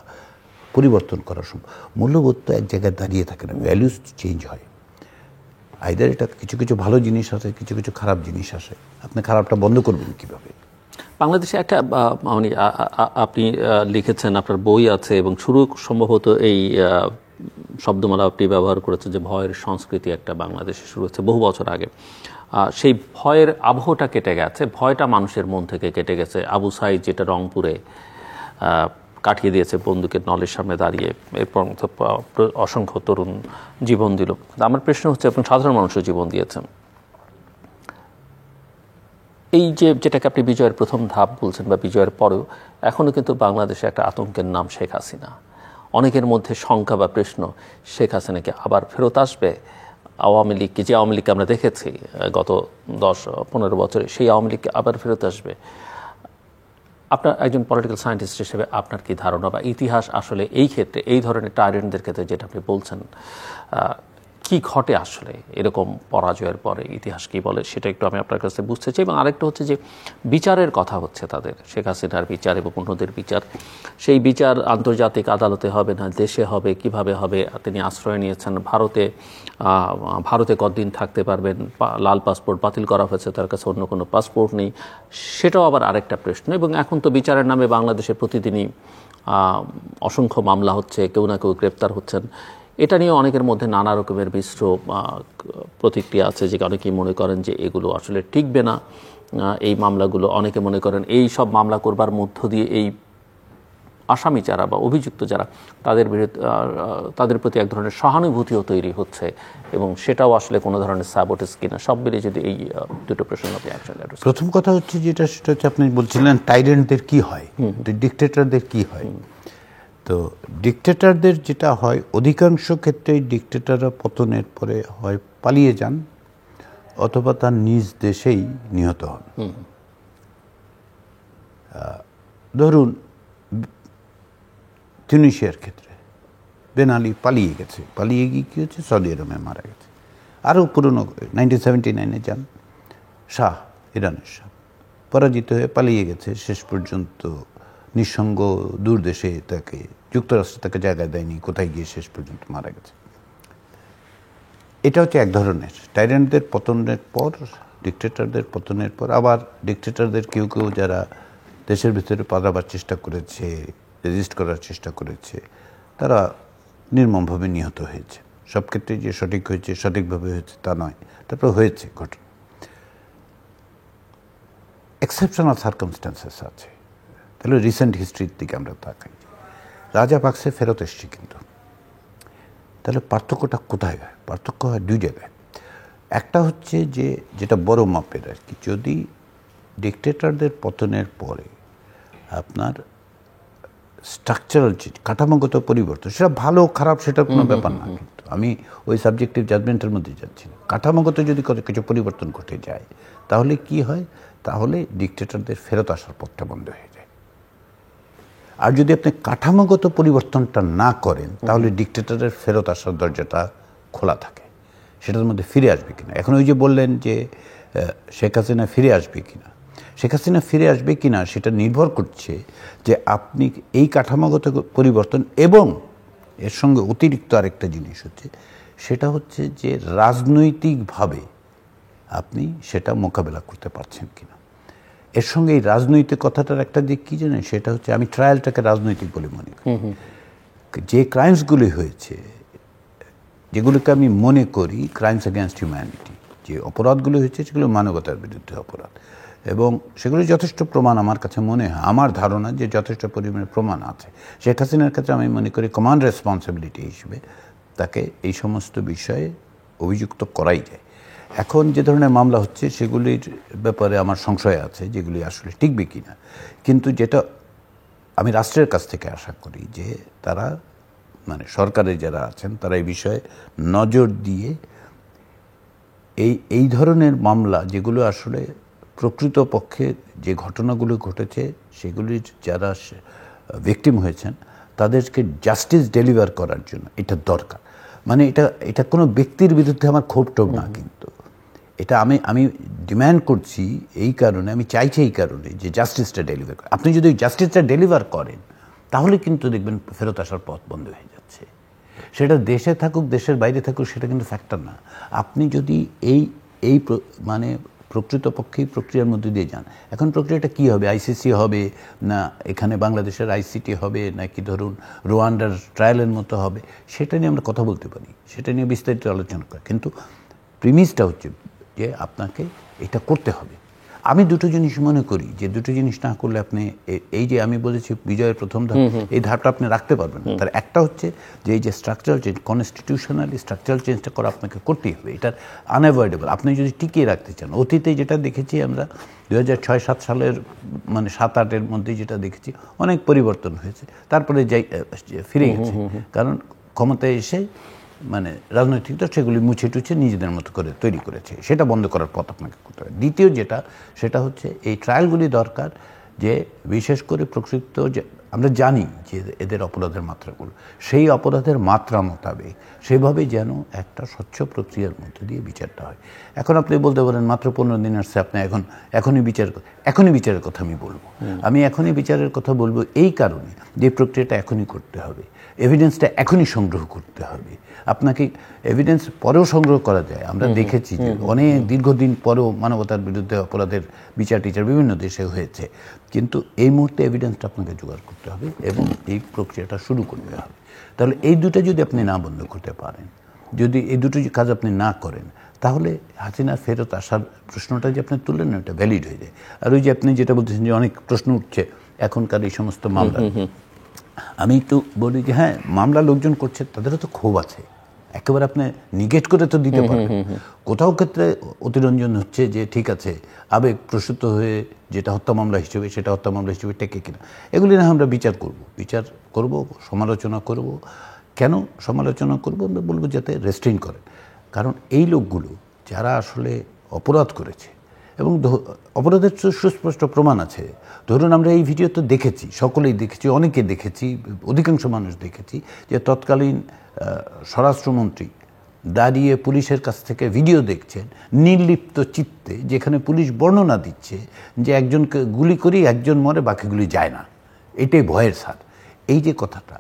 পরিবর্তন করা সম্ভব। মূল্যবোধ তো এক জায়গায় দাঁড়িয়ে থাকে না, ভ্যালুস চেঞ্জ হয়। আইদার এটা কিছু কিছু ভালো জিনিস আসে, কিছু কিছু খারাপ জিনিস আসে, আপনি খারাপটা বন্ধ করবেন কীভাবে? বাংলাদেশে একটা মানে আপনি লিখেছেন, আপনার বই আছে এবং শুরু সম্ভবত এই শব্দমালা আপনি ব্যবহার করেছেন যে ভয়ের সংস্কৃতি একটা বাংলাদেশে শুরু হচ্ছে বহু বছর আগে। সেই ভয়ের আবহটা কেটে গেছে, ভয়টা মানুষের মন থেকে কেটে গেছে। আবু সাইদ যেটা রংপুরে কাটিয়ে দিয়েছে বন্দুকের নলের সামনে দাঁড়িয়ে, এরপর অসংখ্য তরুণ জীবন দিল। আমার প্রশ্ন হচ্ছে, আপনি সাধারণ মানুষের জীবন দিয়েছেন, এই যে যেটাকে আপনি বিজয়ের প্রথম ধাপ বলছেন বা বিজয়ের পরেও এখনও কিন্তু বাংলাদেশে একটা আতঙ্কের নাম শেখ হাসিনা। অনেকের মধ্যে শঙ্কা বা প্রশ্ন, শেখ হাসিনাকে আবার ফেরত আসবে? আওয়ামী লীগকে, যে আওয়ামী লীগকে আমরা দেখেছি গত 10-15 বছরে, সেই আওয়ামী লীগকে আবার ফেরত আসবে? আপনার একজন পলিটিক্যাল সায়েন্টিস্ট হিসেবে আপনার কি ধারণা, বা ইতিহাস আসলে এই ক্ষেত্রে, এই ধরনের টাইরেন্টদের ক্ষেত্রে যেটা আপনি বলছেন, কি ঘটে আসলে এরকম পরাজয়ের পরে? ইতিহাস কি বলে সেটা একটু আমি আপনার কাছে বুঝতে চাই। এবং আরেকটা হচ্ছে যে বিচারের কথা হচ্ছে, তাদের শেখ হাসিনার বিচার এবং অন্যদের বিচার, সেই বিচার আন্তর্জাতিক আদালতে হবে না দেশে হবে, কিভাবে হবে? তিনি আশ্রয় নিয়েছেন ভারতে, ভারতে কতদিন থাকতে পারবেন? লাল পাসপোর্ট বাতিল করা হয়েছে, তার কাছে অন্য কোনো পাসপোর্ট নেই, সেটাও আবার আরেকটা প্রশ্ন। এবং এখন তো বিচারের নামে বাংলাদেশে প্রতিদিনই অসংখ্য মামলা হচ্ছে, কেউ না কেউ গ্রেপ্তার হচ্ছেন। এটা নিয়ে অনেকের মধ্যে নানা রকমের মিশ্র প্রতিক্রিয়া আছে, যে অনেকেই মনে করেন যে এগুলো আসলে টিকবে না এই মামলাগুলো। অনেকে মনে করেন এই সব মামলা করবার মধ্য দিয়ে এই আসামি যারা বা অভিযুক্ত যারা, তাদের বিরুদ্ধে, তাদের প্রতি এক ধরনের সহানুভূতিও তৈরি হচ্ছে, এবং সেটাও আসলে কোনো ধরনের সাবোটেজ কিনা। সব মিলিয়ে যদি এই দুটো প্রশ্ন আপনি একসঙ্গে। প্রথম কথা হচ্ছে যেটা, সেটা হচ্ছে আপনি বলছিলেন টাইরেন্টদের কি হয়, ডিকটেটরদের কি হয়। তো ডিকটেটরদের যেটা হয়, অধিকাংশ ক্ষেত্রেই ডিকটেটররা পতনের পরে হয় পালিয়ে যান অথবা তার নিজ দেশেই নিহত হন। ধরুন তিউনিসিয়ার ক্ষেত্রে বেন আলী পালিয়ে গেছে, পালিয়ে গিয়ে কী হচ্ছে, সৌদি আরবে মারা গেছে। আরও পুরনো 1979-এ যান শাহ, ইরানের শাহ, পরাজিত হয়ে পালিয়ে গেছে, শেষ পর্যন্ত নিঃসঙ্গ দূর দেশে, তাকে যুক্তরাষ্ট্রে তাকে জায়গা দেয়নি, কোথায় গিয়ে শেষ পর্যন্ত মারা গেছে। এটা হচ্ছে এক ধরনের টাইরেন্টদের পতনের পর, ডিকটেটরদের পতনের পর আবার ডিকটেটরদের কেউ কেউ যারা দেশের ভিতরে পালাবার চেষ্টা করেছে, রেজিস্ট করার চেষ্টা করেছে, তারা নির্মমভাবে নিহত হয়েছে। সব ক্ষেত্রে যে সঠিক হয়েছে, সঠিকভাবে হয়েছে তা নয়, তারপর হয়েছে ঘটনা। এক্সেপশনাল সার্কামস্ট্যান্সেস আছে। তাহলে রিসেন্ট হিস্ট্রির দিকে আমরা তাকাই, রাজা পাকসে ফেরত এসছে, কিন্তু তাহলে পার্থক্যটা কোথায় হয়? পার্থক্য হয় দুই জায়গায়। একটা হচ্ছে যে যেটা বড় মাপের আর কি, যদি ডিকটেটরদের পতনের পরে আপনার স্ট্রাকচারাল চেঞ্জ, কাঠামোগত পরিবর্তন, সেটা ভালো খারাপ সেটা কোনো ব্যাপার না, কিন্তু আমি ওই সাবজেক্টিভ জাজমেন্টের মধ্যে যাচ্ছি না। কাঠামোগত যদি কিছু পরিবর্তন ঘটে যায়, তাহলে কি হয়? তাহলে ডিকটেটরদের ফেরত আসার পথটা বন্ধ হয়ে যায়। আর যদি আপনি কাঠামোগত পরিবর্তনটা না করেন, তাহলে ডিকটেটরের ফেরত আসার দরজাটা খোলা থাকে, সেটার মধ্যে ফিরে আসবে কিনা। এখন ওই যে বললেন যে শেখ হাসিনা ফিরে আসবে কিনা, শেখ হাসিনা ফিরে আসবে কিনা সেটা নির্ভর করছে যে আপনি এই কাঠামোগত পরিবর্তন, এবং এর সঙ্গে অতিরিক্ত আরেকটা জিনিস হচ্ছে, সেটা হচ্ছে যে রাজনৈতিকভাবে আপনি সেটা মোকাবেলা করতে পারছেন কিনা। এর সঙ্গে এই রাজনৈতিক কথাটার একটা দিক কী জানেন, সেটা হচ্ছে আমি ট্রায়ালটাকে রাজনৈতিক বলে মনে করি। যে ক্রাইমসগুলি হয়েছে, যেগুলোকে আমি মনে করি ক্রাইমস এগেনস্ট হিউম্যানিটি, যে অপরাধগুলো হয়েছে সেগুলো মানবতার বিরুদ্ধে অপরাধ, এবং সেগুলো যথেষ্ট প্রমাণ আমার কাছে মনে হয়, আমার ধারণা যে যথেষ্ট পরিমাণে প্রমাণ আছে। শেখ হাসিনার ক্ষেত্রে আমি মনে করি কমান্ড রেসপন্সিবিলিটি হিসেবে তাকে এই সমস্ত বিষয়ে অভিযুক্ত করাই যায়। এখন যে ধরনের মামলা হচ্ছে সেগুলির ব্যাপারে আমার সংশয় আছে, যেগুলি আসলে টিকবে কিনা। কিন্তু যেটা আমি রাষ্ট্রের কাছ থেকে আশা করি যে তারা, মানে সরকারে যারা আছেন, তারা এই বিষয়ে নজর দিয়ে এই ধরনের মামলা যেগুলো আসলে প্রকৃতপক্ষে যে ঘটনাগুলো ঘটেছে সেগুলির যারা ভিকটিম হয়েছেন তাদেরকে জাস্টিস ডেলিভার করার জন্য এটা দরকার। মানে এটা কোনো ব্যক্তির বিরুদ্ধে আমার ক্ষোভ টোভ না, কিন্তু এটা আমি ডিম্যান্ড করছি এই কারণে, আমি চাইছি এই কারণে যে জাস্টিসটা ডেলিভার করেন। আপনি যদি ওই জাস্টিসটা ডেলিভার করেন তাহলে কিন্তু দেখবেন ফেরত আসার পথ বন্ধ হয়ে যাচ্ছে। সেটা দেশে থাকুক দেশের বাইরে থাকুক সেটা কিন্তু ফ্যাক্টর না। আপনি যদি এই মানে প্রকৃতপক্ষেই প্রক্রিয়ার মধ্যে দিয়ে যান। এখন প্রক্রিয়াটা কী হবে? আইসিসি হবে না এখানে বাংলাদেশের আইসিটি হবে নাকি ধরুন রোয়ান্ডার ট্রায়ালের মতো হবে, সেটা নিয়ে আমরা কথা বলতে পারি, সেটা নিয়ে বিস্তারিত আলোচনা করি, কিন্তু প্রিমিসটা হচ্ছে যে আপনাকে এটা করতে হবে। আমি দুটো জিনিস মনে করি যে দুটো জিনিস না করলে আপনি এই যে আমি বলেছি বিজয়ের প্রথম ধাপ, এই ধাপটা আপনি রাখতে পারবেন না। তার একটা হচ্ছে যে এই যে স্ট্রাকচারাল চেঞ্জ, কনস্টিটিউশনালি স্ট্রাকচারাল চেঞ্জটা করা আপনাকে করতেই হবে, এটা আনঅ্যাভয়েডেবল আপনি যদি টিকিয়ে রাখতে চান। অতীতে যেটা দেখেছি আমরা 2006-07 সালের মানে 7-8-এর মধ্যে যেটা দেখেছি অনেক পরিবর্তন হয়েছে, তারপরে যাই ফিরে গেছে, কারণ ক্ষমতায় এসে মানে রাজনৈতিক দল সেগুলি মুছে টুছে নিজেদের মতো করে তৈরি করেছে, সেটা বন্ধ করার পথ আপনাকে করতে হবে। দ্বিতীয় যেটা সেটা হচ্ছে এই ট্রায়ালগুলি দরকার, যে বিশেষ করে প্রকৃত যে আমরা জানি যে এদের অপরাধের মাত্রাগুলো, সেই অপরাধের মাত্রা মোতাবেক সেভাবে যেন একটা স্বচ্ছ প্রক্রিয়ার মধ্যে দিয়ে বিচারটা হয়। এখন আপনি বলতে পারেন মাত্র 15 দিন আসছে, আপনি এখনই বিচারের কথা আমি বলবো। আমি এখনই বিচারের কথা বলবো এই কারণে যে প্রক্রিয়াটা এখনই করতে হবে, এভিডেন্সটা এখনই সংগ্রহ করতে হবে। আপনাকে এভিডেন্স পরেও সংগ্রহ করা যায়, আমরা দেখেছি যে অনেক দীর্ঘদিন পরেও মানবতার বিরুদ্ধে অপরাধের বিচার টিচার বিভিন্ন দেশে হয়েছে, কিন্তু এই মুহূর্তে এভিডেন্সটা আপনাকে জোগাড় করতে হবে এবং এই প্রক্রিয়াটা শুরু করতে হবে। তাহলে এই দুটো যদি আপনি না বন্ধ করতে পারেন, যদি এই দুটো কাজ আপনি না করেন, তাহলে হাসিনার ফেরত আসার প্রশ্নটা যে আপনি তুললেন না, এটা ভ্যালিড হয়ে যায়। আর ওই যে আপনি যেটা বলতেছেন যে অনেক প্রশ্ন উঠছে এখনকার এই সমস্ত মামলা, আমি একটু বলি যে হ্যাঁ, মামলা লোকজন করছে তাদেরও তো ক্ষোভ আছে, একেবারে আপনি নিগেট করে তো দিতে পারেন। কোথাও ক্ষেত্রে অতিরঞ্জন হচ্ছে যে ঠিক আছে আবেগ প্রসূত হয়ে যেটা হত্যা মামলা হিসেবে সেটা হত্যা মামলা হিসেবে টেকে কিনা, এগুলি না আমরা বিচার করব, সমালোচনা করব। কেন সমালোচনা করব? আমরা বলবো যাতে রেস্ট্রেইন করেন, কারণ এই লোকগুলো যারা আসলে অপরাধ করেছে এবং অপরাধের সুস্পষ্ট প্রমাণ আছে। ধরুন আমরা এই ভিডিও তো দেখেছি, সকলেই দেখেছি, অনেকে দেখেছি, অধিকাংশ মানুষ দেখেছি যে তৎকালীন স্বরাষ্ট্রমন্ত্রী দাঁড়িয়ে পুলিশের কাছ থেকে ভিডিও দেখছেন নির্লিপ্ত চিত্তে, যেখানে পুলিশ বর্ণনা দিচ্ছে যে একজনকে গুলি করি একজন মরে বাকিগুলি যায় না, এটাই ভয়ের সার। এই যে কথাটা,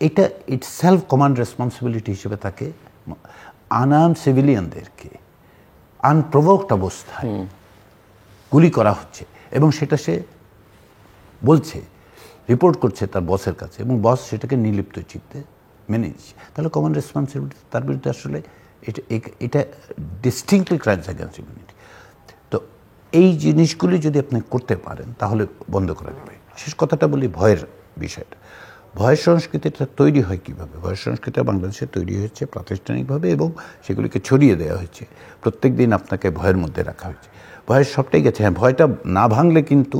এটা ইটস সেলফ কমান্ড রেসপন্সিবিলিটি হিসেবে থাকে আনআর্মড সিভিলিয়ানদেরকে আনপ্রভোকড অবস্থায় গুলি করা হচ্ছে এবং সেটা সে বলছে, রিপোর্ট করছে তার বসের কাছে এবং বস সেটাকে নির্লিপ্ত চিত্তে মেনে নিচ্ছে। তাহলে কমন রেসপন্সিবিলিটি তার বিরুদ্ধে আসলে এটা ডিস্টিংক্টলি ক্রাইমস এগেইনস্ট হিউম্যানিটি। তো এই জিনিসগুলি যদি আপনি করতে পারেন তাহলে বন্ধ করা যাবে। শেষ কথাটা বলি ভয়ের বিষয়টা। ভয়ের সংস্কৃতিটা তৈরি হয় কীভাবে? ভয়ের সংস্কৃতি বাংলাদেশে তৈরি হয়েছে প্রাতিষ্ঠানিকভাবে এবং সেগুলিকে ছড়িয়ে দেওয়া হয়েছে। প্রত্যেক দিন আপনাকে ভয়ের মধ্যে রাখা হয়েছে। ভয়ের সবটাই গেছে। হ্যাঁ, ভয়টা না ভাঙলে কিন্তু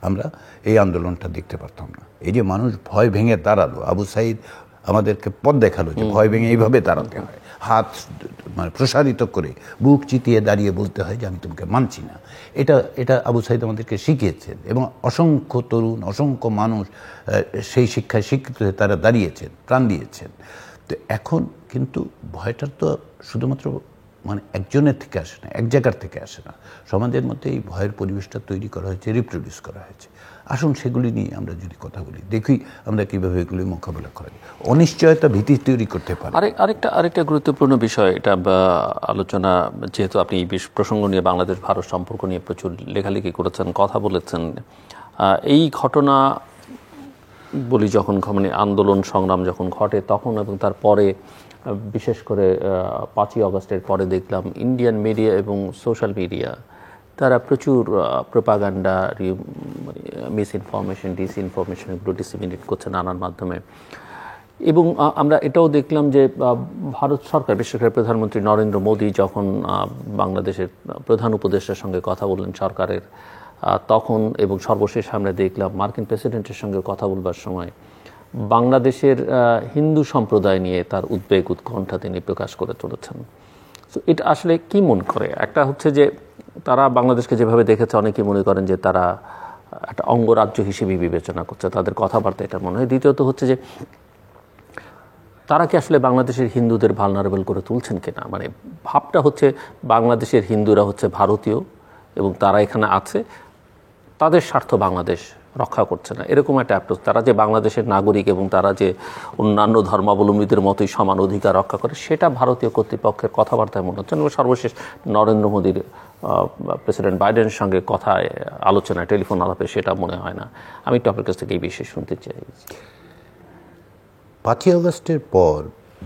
আমরা এই আন্দোলনটা দেখতে পারতাম না। এই যে মানুষ ভয় ভেঙে দাঁড়ালো, আবু সাঈদ আমাদেরকে পথ দেখালো যে ভয় ভেঙে এইভাবে দাঁড়াতে হয়, হাত মানে প্রসারিত করে বুক চিতিয়ে দাঁড়িয়ে বলতে হয় যে আমি তোমাকে মানছি না। এটা আবু সাঈদ আমাদেরকে শিখিয়েছেন এবং অসংখ্য তরুণ, অসংখ্য মানুষ সেই শিক্ষায় শিক্ষিত হয়ে তারা দাঁড়িয়েছেন, প্রাণ দিয়েছেন। তো এখন কিন্তু ভয়টার তো শুধুমাত্র মানে একজনের থেকে আসে না, এক জায়গার থেকে আসে না। সমাজের মধ্যে এই ভয়ের পরিবেশটা তৈরি করা হয়েছে, রিপ্রোডিউস করা হয়েছে। আসুন সেগুলি নিয়ে আমরা যদি কথা বলি, দেখি আমরা কীভাবে এগুলি মোকাবেলা করা যায়। অনিশ্চয়তা ভীতি তৈরি করতে পারে। আরেকটা গুরুত্বপূর্ণ বিষয়, এটা আলোচনা, যেহেতু আপনি এই প্রসঙ্গ নিয়ে বাংলাদেশ ভারত সম্পর্ক নিয়ে প্রচুর লেখালেখি করেছেন, কথা বলেছেন, এই ঘটনা বলি যখন মানে আন্দোলন সংগ্রাম যখন ঘটে তখন এবং তারপরে বিশেষ করে 5ই অগস্টের পরে দেখলাম ইন্ডিয়ান মিডিয়া এবং সোশ্যাল মিডিয়া তারা প্রচুর প্রোপাগান্ডা, মিসইনফরমেশন, ডিসইনফরমেশন এগুলো ডিসিমিনেট করছে নানান মাধ্যমে। এবং আমরা এটাও দেখলাম যে ভারত সরকার, বিশেষ করে প্রধানমন্ত্রী নরেন্দ্র মোদী যখন বাংলাদেশের প্রধান উপদেষ্টার সঙ্গে কথা বললেন সরকারের, তখন এবং সর্বশেষ আমরা দেখলাম মার্কিন প্রেসিডেন্টের সঙ্গে কথা বলবার সময় বাংলাদেশের হিন্দু সম্প্রদায় নিয়ে তার উদ্বেগ উৎকণ্ঠা তিনি প্রকাশ করে চলেছেন। তো এটা আসলে কি মনে করে? একটা হচ্ছে যে তারা বাংলাদেশকে যেভাবে দেখেছে, অনেকেই মনে করেন যে তারা একটা অঙ্গরাজ্য হিসেবে বিবেচনা করছে, তাদের কথাবার্তা এটা মনে হয়। দ্বিতীয়ত হচ্ছে যে তারা কি আসলে বাংলাদেশের হিন্দুদের ভালনারেবল করে তুলছেন কিনা, মানে ভাবটা হচ্ছে বাংলাদেশের হিন্দুরা হচ্ছে ভারতীয় এবং তারা এখানে আছে, তাদের স্বার্থ বাংলাদেশ রক্ষা করছে না, এরকম একটা অ্যাপ্রোচ। তারা যে বাংলাদেশের নাগরিক এবং তারা যে অন্যান্য ধর্মাবলম্বীদের মতোই সমান অধিকার রক্ষা করে, সেটা ভারতীয় কর্তৃপক্ষের কথাবার্তায় মনে হচ্ছে। এবং সর্বশেষ নরেন্দ্র মোদীর প্রেসিডেন্ট বাইডেনের সঙ্গে কথায় আলোচনায় টেলিফোন আলাপে সেটা মনে হয় না। আমি একটু আপনার কাছ থেকে এই বিষয়ে শুনতে চাই। 5ই আগস্টের পর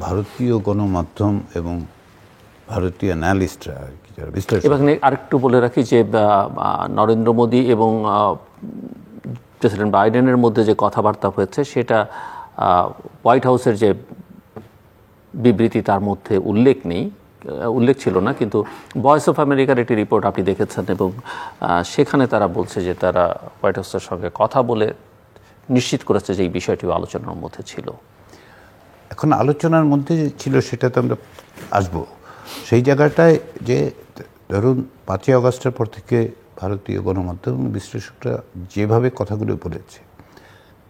ভারতীয় গণমাধ্যম এবং ভারতীয় অ্যানালিস্টরা যারা বিশ্লেষণ, এখানে আরেকটু বলে রাখি যে নরেন্দ্র মোদী এবং প্রেসিডেন্ট বাইডেনের মধ্যে যে কথাবার্তা হয়েছে সেটা হোয়াইট হাউসের যে বিবৃতি তার মধ্যে উল্লেখ ছিল না, কিন্তু ভয়েস অফ আমেরিকার একটি রিপোর্ট আপনি দেখেছেন এবং সেখানে তারা বলছে যে তারা হোয়াইট হাউসের সঙ্গে কথা বলে নিশ্চিত করেছে যে এই বিষয়টিও আলোচনার মধ্যে ছিল। এখন আলোচনার মধ্যে ছিল সেটাতে আমরা আসবো। সেই জায়গাটায় যে ধরুন 5ই আগস্টের পর থেকে ভারতীয় গণমাধ্যম বিশ্লেষকরা যেভাবে কথাগুলো বলেছে,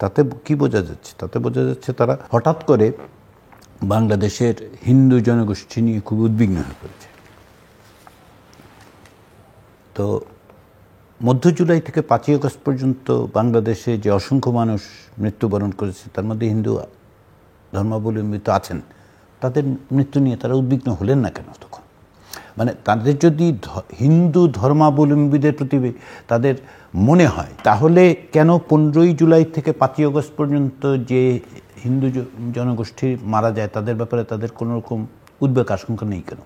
তাতে কি বোঝা যাচ্ছে? তাতে বোঝা যাচ্ছে তারা হঠাৎ করে বাংলাদেশের হিন্দু জনগোষ্ঠী নিয়ে খুব উদ্বিগ্ন হয়ে পড়েছে। তো মধ্য জুলাই থেকে 5ই আগস্ট পর্যন্ত বাংলাদেশে যে অসংখ্য মানুষ মৃত্যুবরণ করেছে, তার মধ্যে হিন্দু ধর্মাবলম্বী তো আছেন, তাদের মৃত্যু নিয়ে তারা উদ্বিগ্ন হলেন না কেন তখন? মানে তাদের যদি হিন্দু ধর্মাবলম্বীদের প্রতি তাদের মনে হয়, তাহলে কেন 15ই জুলাই থেকে 5ই আগস্ট পর্যন্ত যে হিন্দু জনগোষ্ঠী মারা যায় তাদের ব্যাপারে তাদের কোনো রকম উদ্বেগ আশঙ্কা নেই কেন?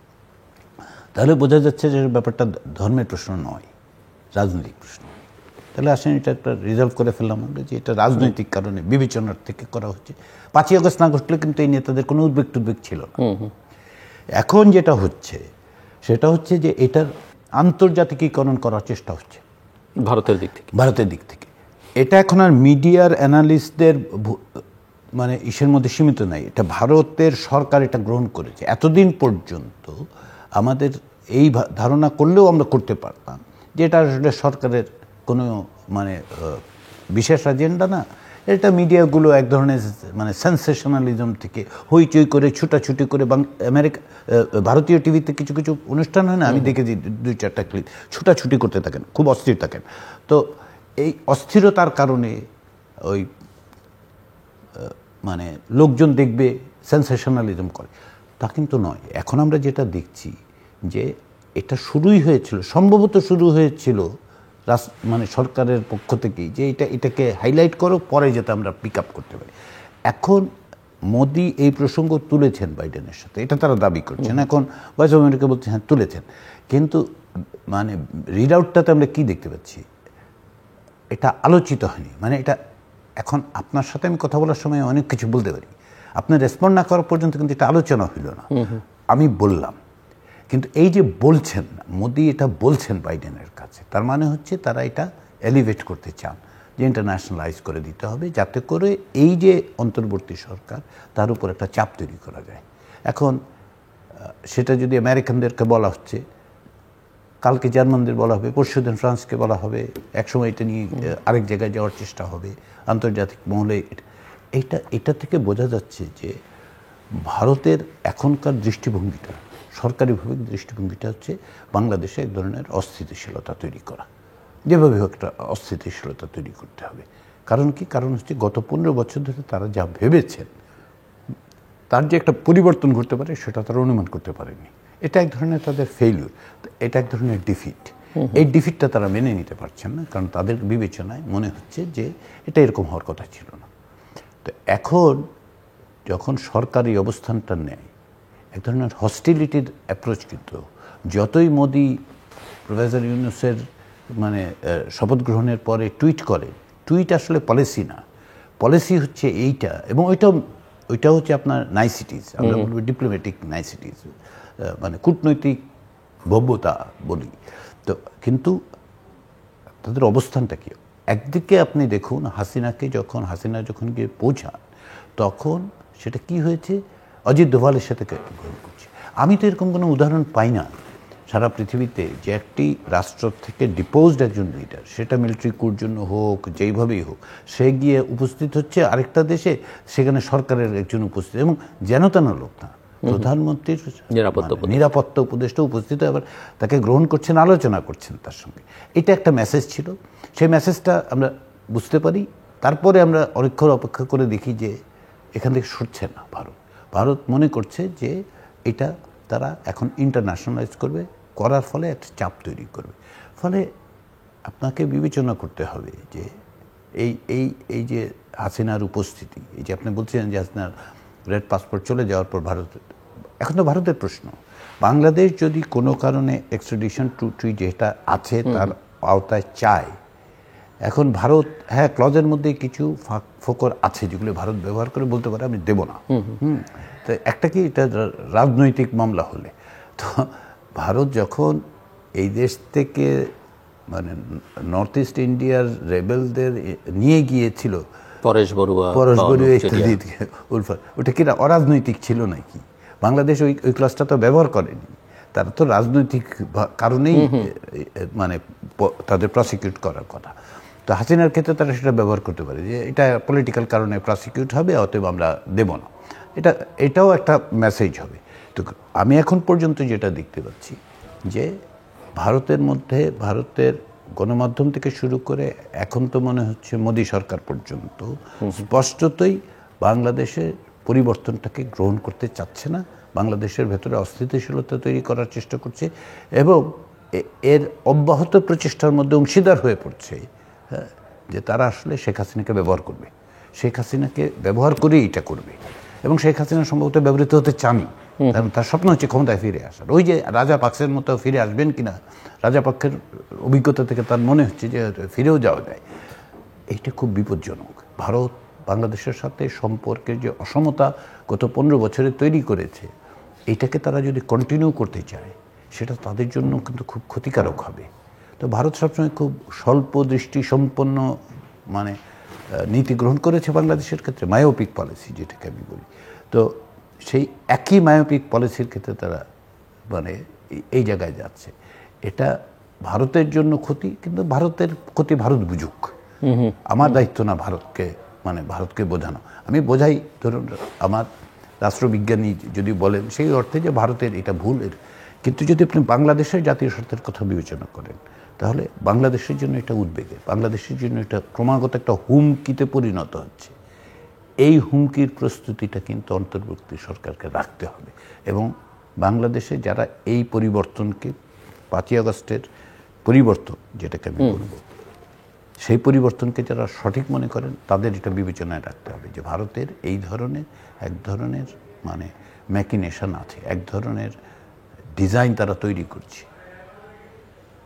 তাহলে বোঝা যাচ্ছে যে ব্যাপারটা ধর্মের প্রশ্ন নয়, রাজনৈতিক প্রশ্ন। তাহলে আসেন এটা একটা রিজলভ করে ফেললাম আমরা যে এটা রাজনৈতিক কারণে বিবেচনার থেকে করা হচ্ছে। 5ই আগস্ট না ঘটলে কিন্তু এই নেতাদের কোনো উদ্বেগ টুদ্বেগ ছিল না। এখন যেটা হচ্ছে সেটা হচ্ছে যে এটার আন্তর্জাতিকীকরণ করার চেষ্টা হচ্ছে ভারতের দিক থেকে। এটা এখন আর মিডিয়ার অ্যানালিস্টদের মানে ইসের মধ্যে সীমিত নাই, এটা ভারতের সরকার এটা গ্রহণ করেছে। এতদিন পর্যন্ত আমাদের এই ধারণা করলেও আমরা করতে পারতাম যে এটা আসলে সরকারের কোনো মানে বিশেষ এজেন্ডা না, এটা মিডিয়াগুলো এক ধরনের মানে সেন্সেশনালিজম থেকে হইচই করে ছুটাছুটি করে ভারতীয় টিভিতে কিছু কিছু অনুষ্ঠান হয় না, আমি দেখেছি 2-4টা ক্লিপ, ছুটাছুটি করতে থাকেন, খুব অস্থির থাকেন। তো এই অস্থিরতার কারণে ওই মানে লোকজন দেখবে সেন্সেশনালিজম করে, তা কিন্তু নয়। এখন আমরা যেটা দেখছি যে এটা শুরুই হয়েছিল, সম্ভবত শুরু হয়েছিল মানে সরকারের পক্ষ থেকেই, যে এটাকে হাইলাইট করো, পরে যাতে আমরা পিক আপ করতে পারি। এখন মোদি এই প্রসঙ্গ তুলেছেন বাইডেনের সাথে, এটা তারা দাবি করছেন। এখন ভয়েস অফ আমেরিকা বলছে হ্যাঁ তুলেছেন, কিন্তু মানে রিড আউটটাতে আমরা কি দেখতে পাচ্ছি, এটা আলোচিত হয়নি। মানে এটা এখন আপনার সাথে আমি কথা বলার সময় অনেক কিছু বলতে পারি, আপনার রেসপন্ড না করা পর্যন্ত কিন্তু এটা আলোচনা হইল না। আমি বললাম, কিন্তু এই যে বলছেন মোদি, এটা বলছেন বাইডেনের কাছে, তার মানে হচ্ছে তারা এটা এলিভেট করতে চান যে ইন্টারন্যাশনালাইজ করে দিতে হবে, যাতে করে এই যে অন্তর্বর্তী সরকার তার উপর একটা চাপ তৈরি করা যায়। এখন সেটা যদি আমেরিকানদেরকে বলা হচ্ছে, কালকে জার্মানদের বলা হবে, পরশুদিন ফ্রান্সকে বলা হবে, একসময় এটা নিয়ে আরেক জায়গায় যাওয়ার চেষ্টা হবে আন্তর্জাতিক মহলে। এটা থেকে বোঝা যাচ্ছে যে ভারতের এখনকার দৃষ্টিভঙ্গিটা, সরকারিভাবে দৃষ্টিভঙ্গিটা হচ্ছে বাংলাদেশে এক ধরনের অস্থিতিশীলতা তৈরি করা, যেভাবে হোক একটা অস্থিতিশীলতা তৈরি করতে হবে। কারণ কি? কারণ হচ্ছে গত 15 বছর ধরে তারা যা ভেবেছেন তার যে একটা পরিবর্তন ঘটতে পারে সেটা তারা অনুমান করতে পারেনি। এটা এক ধরনের তাদের ফেইলিউর, এটা এক ধরনের ডিফিট। এই ডিফিটটা তারা মেনে নিতে পারছেন না, কারণ তাদের বিবেচনায় মনে হচ্ছে যে এটা এরকম হওয়ার কথা ছিল না। তো এখন যখন সরকার এই অবস্থানটা নেয়, এক ধরনের হস্টিলিটির অ্যাপ্রোচ, কিন্তু যতই মোদি প্রফেসর ইউনূসের মানে শপথ গ্রহণের পরে টুইট করে, টুইট আসলে পলিসি না, পলিসি হচ্ছে এইটা, এবং ওইটা হচ্ছে আপনার নাইসিটিস, আমরা বলবো ডিপ্লোম্যাটিক নাইসিটিস, মানে কূটনৈতিক ভব্যতা বলি। তো কিন্তু তাদের অবস্থানটা কি? একদিকে আপনি দেখুন হাসিনা যখন গিয়ে পৌঁছান, তখন সেটা কি হয়েছে, অজিত দোভালের সাথে গ্রহণ করছে। আমি তো এরকম কোনো উদাহরণ পাই না সারা পৃথিবীতে যে একটি রাষ্ট্র থেকে ডিপোজড একজন লিডার, সেটা মিলিটারি কুর জন্য হোক, যেইভাবেই হোক, সে গিয়ে উপস্থিত হচ্ছে আরেকটা দেশে, সেখানে সরকারের একজন উপস্থিত, এবং যেন তেন লোক না, প্রধানমন্ত্রীর নিরাপত্তা উপদেষ্টা উপস্থিত, আবার তাকে গ্রহণ করছেন, আলোচনা করছেন তার সঙ্গে। এটা একটা মেসেজ ছিল, সেই মেসেজটা আমরা বুঝতে পারি। তারপরে আমরা অনেকক্ষণ অপেক্ষা করে দেখি যে এখান থেকে সরছে না ভারত মনে করছে যে এটা তারা এখন ইন্টারন্যাশনালাইজ করবে, করার ফলে একটা চাপ তৈরি করবে। ফলে আপনাকে বিবেচনা করতে হবে যে এই যে হাসিনার উপস্থিতি, এই যে আপনি বলছিলেন যে হাসিনার রেড পাসপোর্ট চলে যাওয়ার পর এখন তো ভারতের প্রশ্ন, বাংলাদেশ যদি কোনো কারণে এক্সট্রাডিশন ট্রিটি যেটা আছে তার আওতায় চায়, এখন ভারত, হ্যাঁ, ক্লজের মধ্যে কিছু ফোকর আছে যেগুলো ভারত ব্যবহার করে বলতে পারে আমি দেব না। তো একটা কি, এটা রাজনৈতিক মামলা হলে তো ভারত যখন এই দেশ থেকে মানে নর্থ ইস্ট ইন্ডিয়ার রেবেলদের নিয়ে গিয়েছিল, পরেশ বড়ুয়া ইত্যাদি, ওটা কি অরাজনৈতিক ছিল নাকি? বাংলাদেশ ওই ক্লাসটা তো ব্যবহার করেনি, তারা তো রাজনৈতিক কারণেই মানে তাদের প্রসিকিউট করার কথা। তো হাসিনার ক্ষেত্রে তারা সেটা ব্যবহার করতে পারে যে এটা পলিটিক্যাল কারণে প্রসিকিউট হবে, অতএব আমরা দেব না। এটাও একটা মেসেজ হবে। তো আমি এখন পর্যন্ত যেটা দেখতে পাচ্ছি যে ভারতের মধ্যে, ভারতের গণমাধ্যম থেকে শুরু করে এখন তো মনে হচ্ছে মোদী সরকার পর্যন্ত স্পষ্টতই বাংলাদেশের পরিবর্তনটাকে গ্রহণ করতে চাচ্ছে না, বাংলাদেশের ভেতরে অস্থিতিশীলতা তৈরি করার চেষ্টা করছে, এবং এর অব্যাহত প্রচেষ্টার মধ্যে অংশীদার হয়ে পড়ছে যে তারা আসলে শেখ হাসিনাকে ব্যবহার করবে, শেখ হাসিনাকে ব্যবহার করেই এটা করবে। এবং শেখ হাসিনা সম্ভবত ব্যবহৃত হতে চানই, কারণ তার স্বপ্ন হচ্ছে ক্ষমতায় ফিরে আসার। ওই যে রাজা পাক্সের মতো ফিরে আসবেন কিনা, রাজা পক্ষের অভিজ্ঞতা থেকে তার মনে হচ্ছে যে ফিরেও যাওয়া যায়। এইটা খুব বিপজ্জনক। ভারত বাংলাদেশের সাথে সম্পর্কের যে অসমতা গত 15 বছরে তৈরি করেছে, এইটাকে তারা যদি কন্টিনিউ করতে চায়, সেটা তাদের জন্য কিন্তু খুব ক্ষতিকারক হবে। তো ভারত সবসময় খুব স্বল্প দৃষ্টি সম্পন্ন মানে নীতি গ্রহণ করেছে বাংলাদেশের ক্ষেত্রে, মায়োপিক পলিসি যেটাকে আমি বলি। তো সেই একই মায়োপিক পলিসির ক্ষেত্রে তারা মানে এই জায়গায় যাচ্ছে। এটা ভারতের জন্য ক্ষতি, কিন্তু ভারতের ক্ষতি ভারত বুঝুক, আমার দায়িত্ব না ভারতকে বোঝানো। আমি বোঝাই, ধরুন আমার রাষ্ট্রবিজ্ঞানী যদি বলেন সেই অর্থে যে ভারতের এটা ভুল, কিন্তু যদি আপনি বাংলাদেশের জাতীয় স্বার্থের কথা বিবেচনা করেন, তাহলে বাংলাদেশের জন্য এটা উদ্বেগের, বাংলাদেশের জন্য এটা ক্রমাগত একটা হুমকিতে পরিণত হচ্ছে। এই হুমকির প্রস্তুতিটা কিন্তু অন্তর্বর্তী সরকারকে রাখতে হবে, এবং বাংলাদেশে যারা এই পরিবর্তনকে 5ই আগস্টের পরিবর্তন যেটাকে আমি বলব, সেই পরিবর্তনকে যারা সঠিক মনে করেন তাদের এটা বিবেচনায় রাখতে হবে যে ভারতের এই ধরনের এক ধরনের মানে ম্যাকিনেশন আছে, এক ধরনের ডিজাইন তারা তৈরি করছে।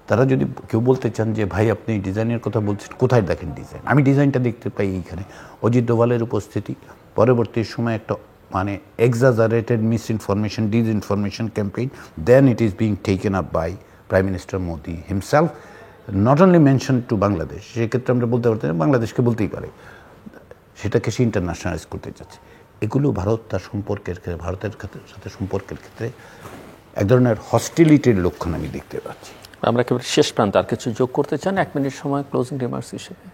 তারা যদি কেউ বলতে চান যে ভাই আপনি ডিজাইনের কথা বলছেন, কোথায় দেখেন ডিজাইন? আমি ডিজাইনটা দেখতে পাই এইখানে, অজিত দোভালের উপস্থিতি, পরবর্তী সময় একটা মানে exaggerated misinformation, disinformation campaign, then it is being taken up by prime minister Modi himself, not only mention to Bangladesh. সেক্ষেত্রে আমরা বলতে পারতাম বাংলাদেশকে বলতেই পারে, সেটাকে সে ইন্টারন্যাশনালাইজ করতে চাচ্ছে। এগুলো ভারত তার সম্পর্কের ক্ষেত্রে, ভারতের সাথে সম্পর্কের ক্ষেত্রে এক ধরনের হস্টিলিটির লক্ষণ আমি দেখতে পাচ্ছি। আমরা একেবারে শেষ প্রান্তে আর কিছু যোগ করতে চান 1 মিনিট সময় ক্লোজিং রিমার্কস হিসেবে?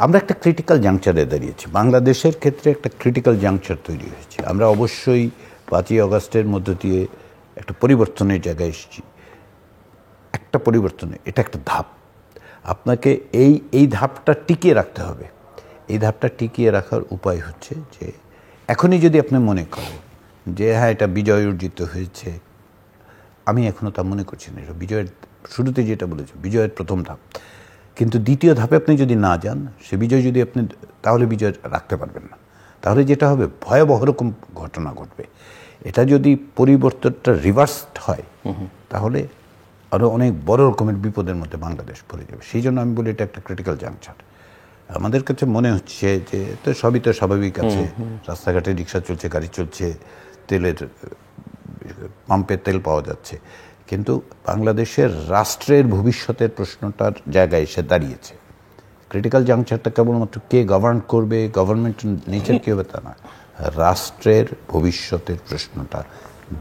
আমরা একটা ক্রিটিক্যাল জাংচারে দাঁড়িয়েছি, বাংলাদেশের ক্ষেত্রে একটা ক্রিটিক্যাল জাংচার তৈরি হয়েছে। আমরা অবশ্যই 5ই আগস্টের মধ্য দিয়ে একটা পরিবর্তনের জায়গায় এসেছি, একটা পরিবর্তনে, এটা একটা ধাপ। আপনাকে এই ধাপটা টিকিয়ে রাখতে হবে। এই ধাপটা টিকিয়ে রাখার উপায় হচ্ছে যে এখনই যদি আপনি মনে করেন যে হ্যাঁ এটা বিজয় অর্জিত হয়েছে, আমি এখনও তা মনে করছি না। এটা বিজয়ের শুরুতে যেটা বলেছি, বিজয়ের প্রথম ধাপ, কিন্তু দ্বিতীয় ধাপে আপনি যদি না যান, সে বিজয় যদি আপনি, তাহলে বিজয় রাখতে পারবেন না। তাহলে যেটা হবে ভয়াবহ রকম ঘটনা ঘটবে। এটা যদি পরিবর্তনটা রিভার্সড হয়, তাহলে আরও অনেক বড় রকমের বিপদের মধ্যে বাংলাদেশ পড়ে যাবে। সেই জন্য আমি বলি এটা একটা ক্রিটিক্যাল জাংচার। আমাদের কাছে মনে হচ্ছে যে তো সবই তো স্বাভাবিক আছে, রাস্তাঘাটে রিক্সা চলছে, গাড়ি চলছে, তেলের পাম্পের তেল পাওয়া যাচ্ছে, কিন্তু বাংলাদেশের রাষ্ট্রের ভবিষ্যতের প্রশ্নটার জায়গায় এসে দাঁড়িয়েছে। ক্রিটিক্যাল জাংচারটা কেবলমাত্র কে গভর্ন করবে, গভর্নমেন্ট নেচার কী হবে তা না, রাষ্ট্রের ভবিষ্যতের প্রশ্নটা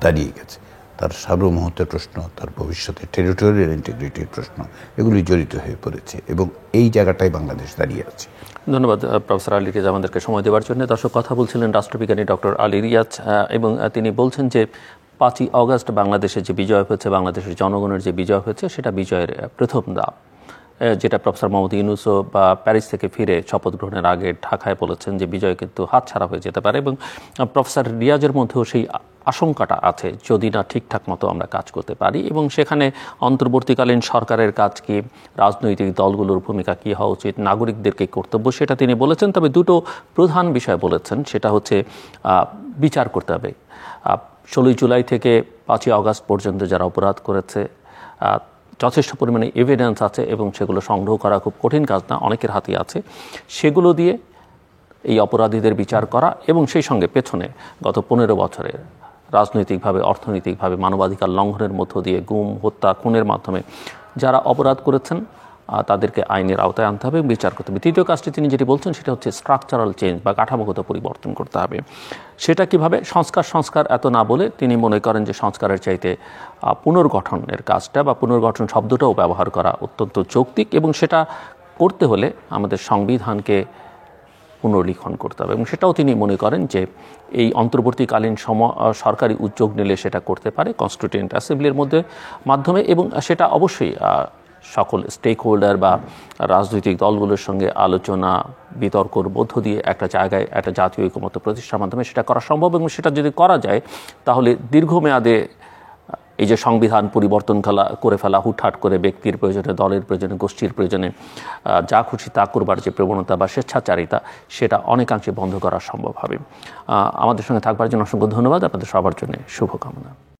দাঁড়িয়ে গেছে। তার সার্বভৌমত্বের প্রশ্ন, তার ভবিষ্যতে টেরিটোরিয়াল ইন্টিগ্রিটির প্রশ্ন, এগুলি জড়িত হয়ে পড়েছে এবং এই জায়গাটায় বাংলাদেশ দাঁড়িয়ে আছে। ধন্যবাদ প্রফেসর আলী রিয়াজ আমাদেরকে সময় দেওয়ার জন্য। দর্শক, কথা বলছিলেন রাষ্ট্রবিজ্ঞানী ডক্টর আলী রিয়াজ এবং তিনি বলছেন যে 5ই অগস্ট বাংলাদেশের যে বিজয় হয়েছে, বাংলাদেশের জনগণের যে বিজয় হয়েছে, সেটা বিজয়ের প্রথম ধাপ, যেটা প্রফেসর মোহাম্মদ ইউনূসও বা প্যারিস থেকে ফিরে শপথ গ্রহণের আগে ঢাকায় বলেছেন যে বিজয় কিন্তু হাতছাড়া হয়ে যেতে পারে। এবং প্রফেসর রিয়াজের মধ্যেও সেই আশঙ্কাটা আছে যদি না ঠিকঠাক মতো আমরা কাজ করতে পারি, এবং সেখানে অন্তর্বর্তীকালীন সরকারের কাজ কি, রাজনৈতিক দলগুলোর ভূমিকা কি হওয়া উচিত, নাগরিকদের কি কর্তব্য, সেটা তিনি বলেছেন। তবে দুটো প্রধান বিষয় বলেছেন, সেটা হচ্ছে বিচার করতে হবে। 16ই জুলাই থেকে 5ই অগস্ট পর্যন্ত যারা অপরাধ করেছে যথেষ্ট পরিমাণে এভিডেন্স আছে এবং সেগুলো সংগ্রহ করা খুব কঠিন কাজ না, অনেকের হাতে আছে। সেগুলো দিয়ে এই অপরাধীদের বিচার করা এবং সেই সঙ্গে পেছনে গত 15 বছরে রাজনৈতিকভাবে, অর্থনৈতিকভাবে, মানবাধিকার লঙ্ঘনের মধ্য দিয়ে গুম, হত্যা, খুনের মাধ্যমে যারা অপরাধ করেছেন তাদেরকে আইনের আওতায় আনতে হবে, বিচার করতে হবে। তৃতীয় কাজটি তিনি যেটি বলছেন সেটা হচ্ছে স্ট্রাকচারাল চেঞ্জ বা কাঠামোগত পরিবর্তন করতে হবে। সেটা কিভাবে? সংস্কার এত না বলে তিনি মনে করেন যে সংস্কারের চাইতে পুনর্গঠনের কাজটা বা পুনর্গঠন শব্দটাও ব্যবহার করা অত্যন্ত যৌক্তিক, এবং সেটা করতে হলে আমাদের সংবিধানকে পুনর্লিখন করতে হবে। এবং সেটাও তিনি মনে করেন যে এই অন্তর্বর্তীকালীন সরকারি উদ্যোগ নিলে সেটা করতে পারে কনস্টিটিউয়েন্ট অ্যাসেম্বলির মাধ্যমে, এবং সেটা অবশ্যই সকল স্টেক হোল্ডার বা রাজনৈতিক দলগুলোর সঙ্গে আলোচনা বিতর্কর মধ্য দিয়ে একটা জায়গায় একটা জাতীয় ঐকমত্য প্রতিষ্ঠার মাধ্যমে সেটা করা সম্ভব। এবং সেটা যদি করা যায় তাহলে দীর্ঘমেয়াদে এই যে সংবিধান পরিবর্তন করে ফেলা হুটহাট করে ব্যক্তির প্রয়োজনে, দলের প্রয়োজনে, গোষ্ঠীর প্রয়োজনে যা খুশি তা করবার যে প্রবণতা বা স্বেচ্ছাচারিতা, সেটা অনেকাংশে বন্ধ করা সম্ভব হবে। আমাদের সঙ্গে থাকবার জন্য অসংখ্য ধন্যবাদ। আপনাদের সবার জন্য শুভকামনা।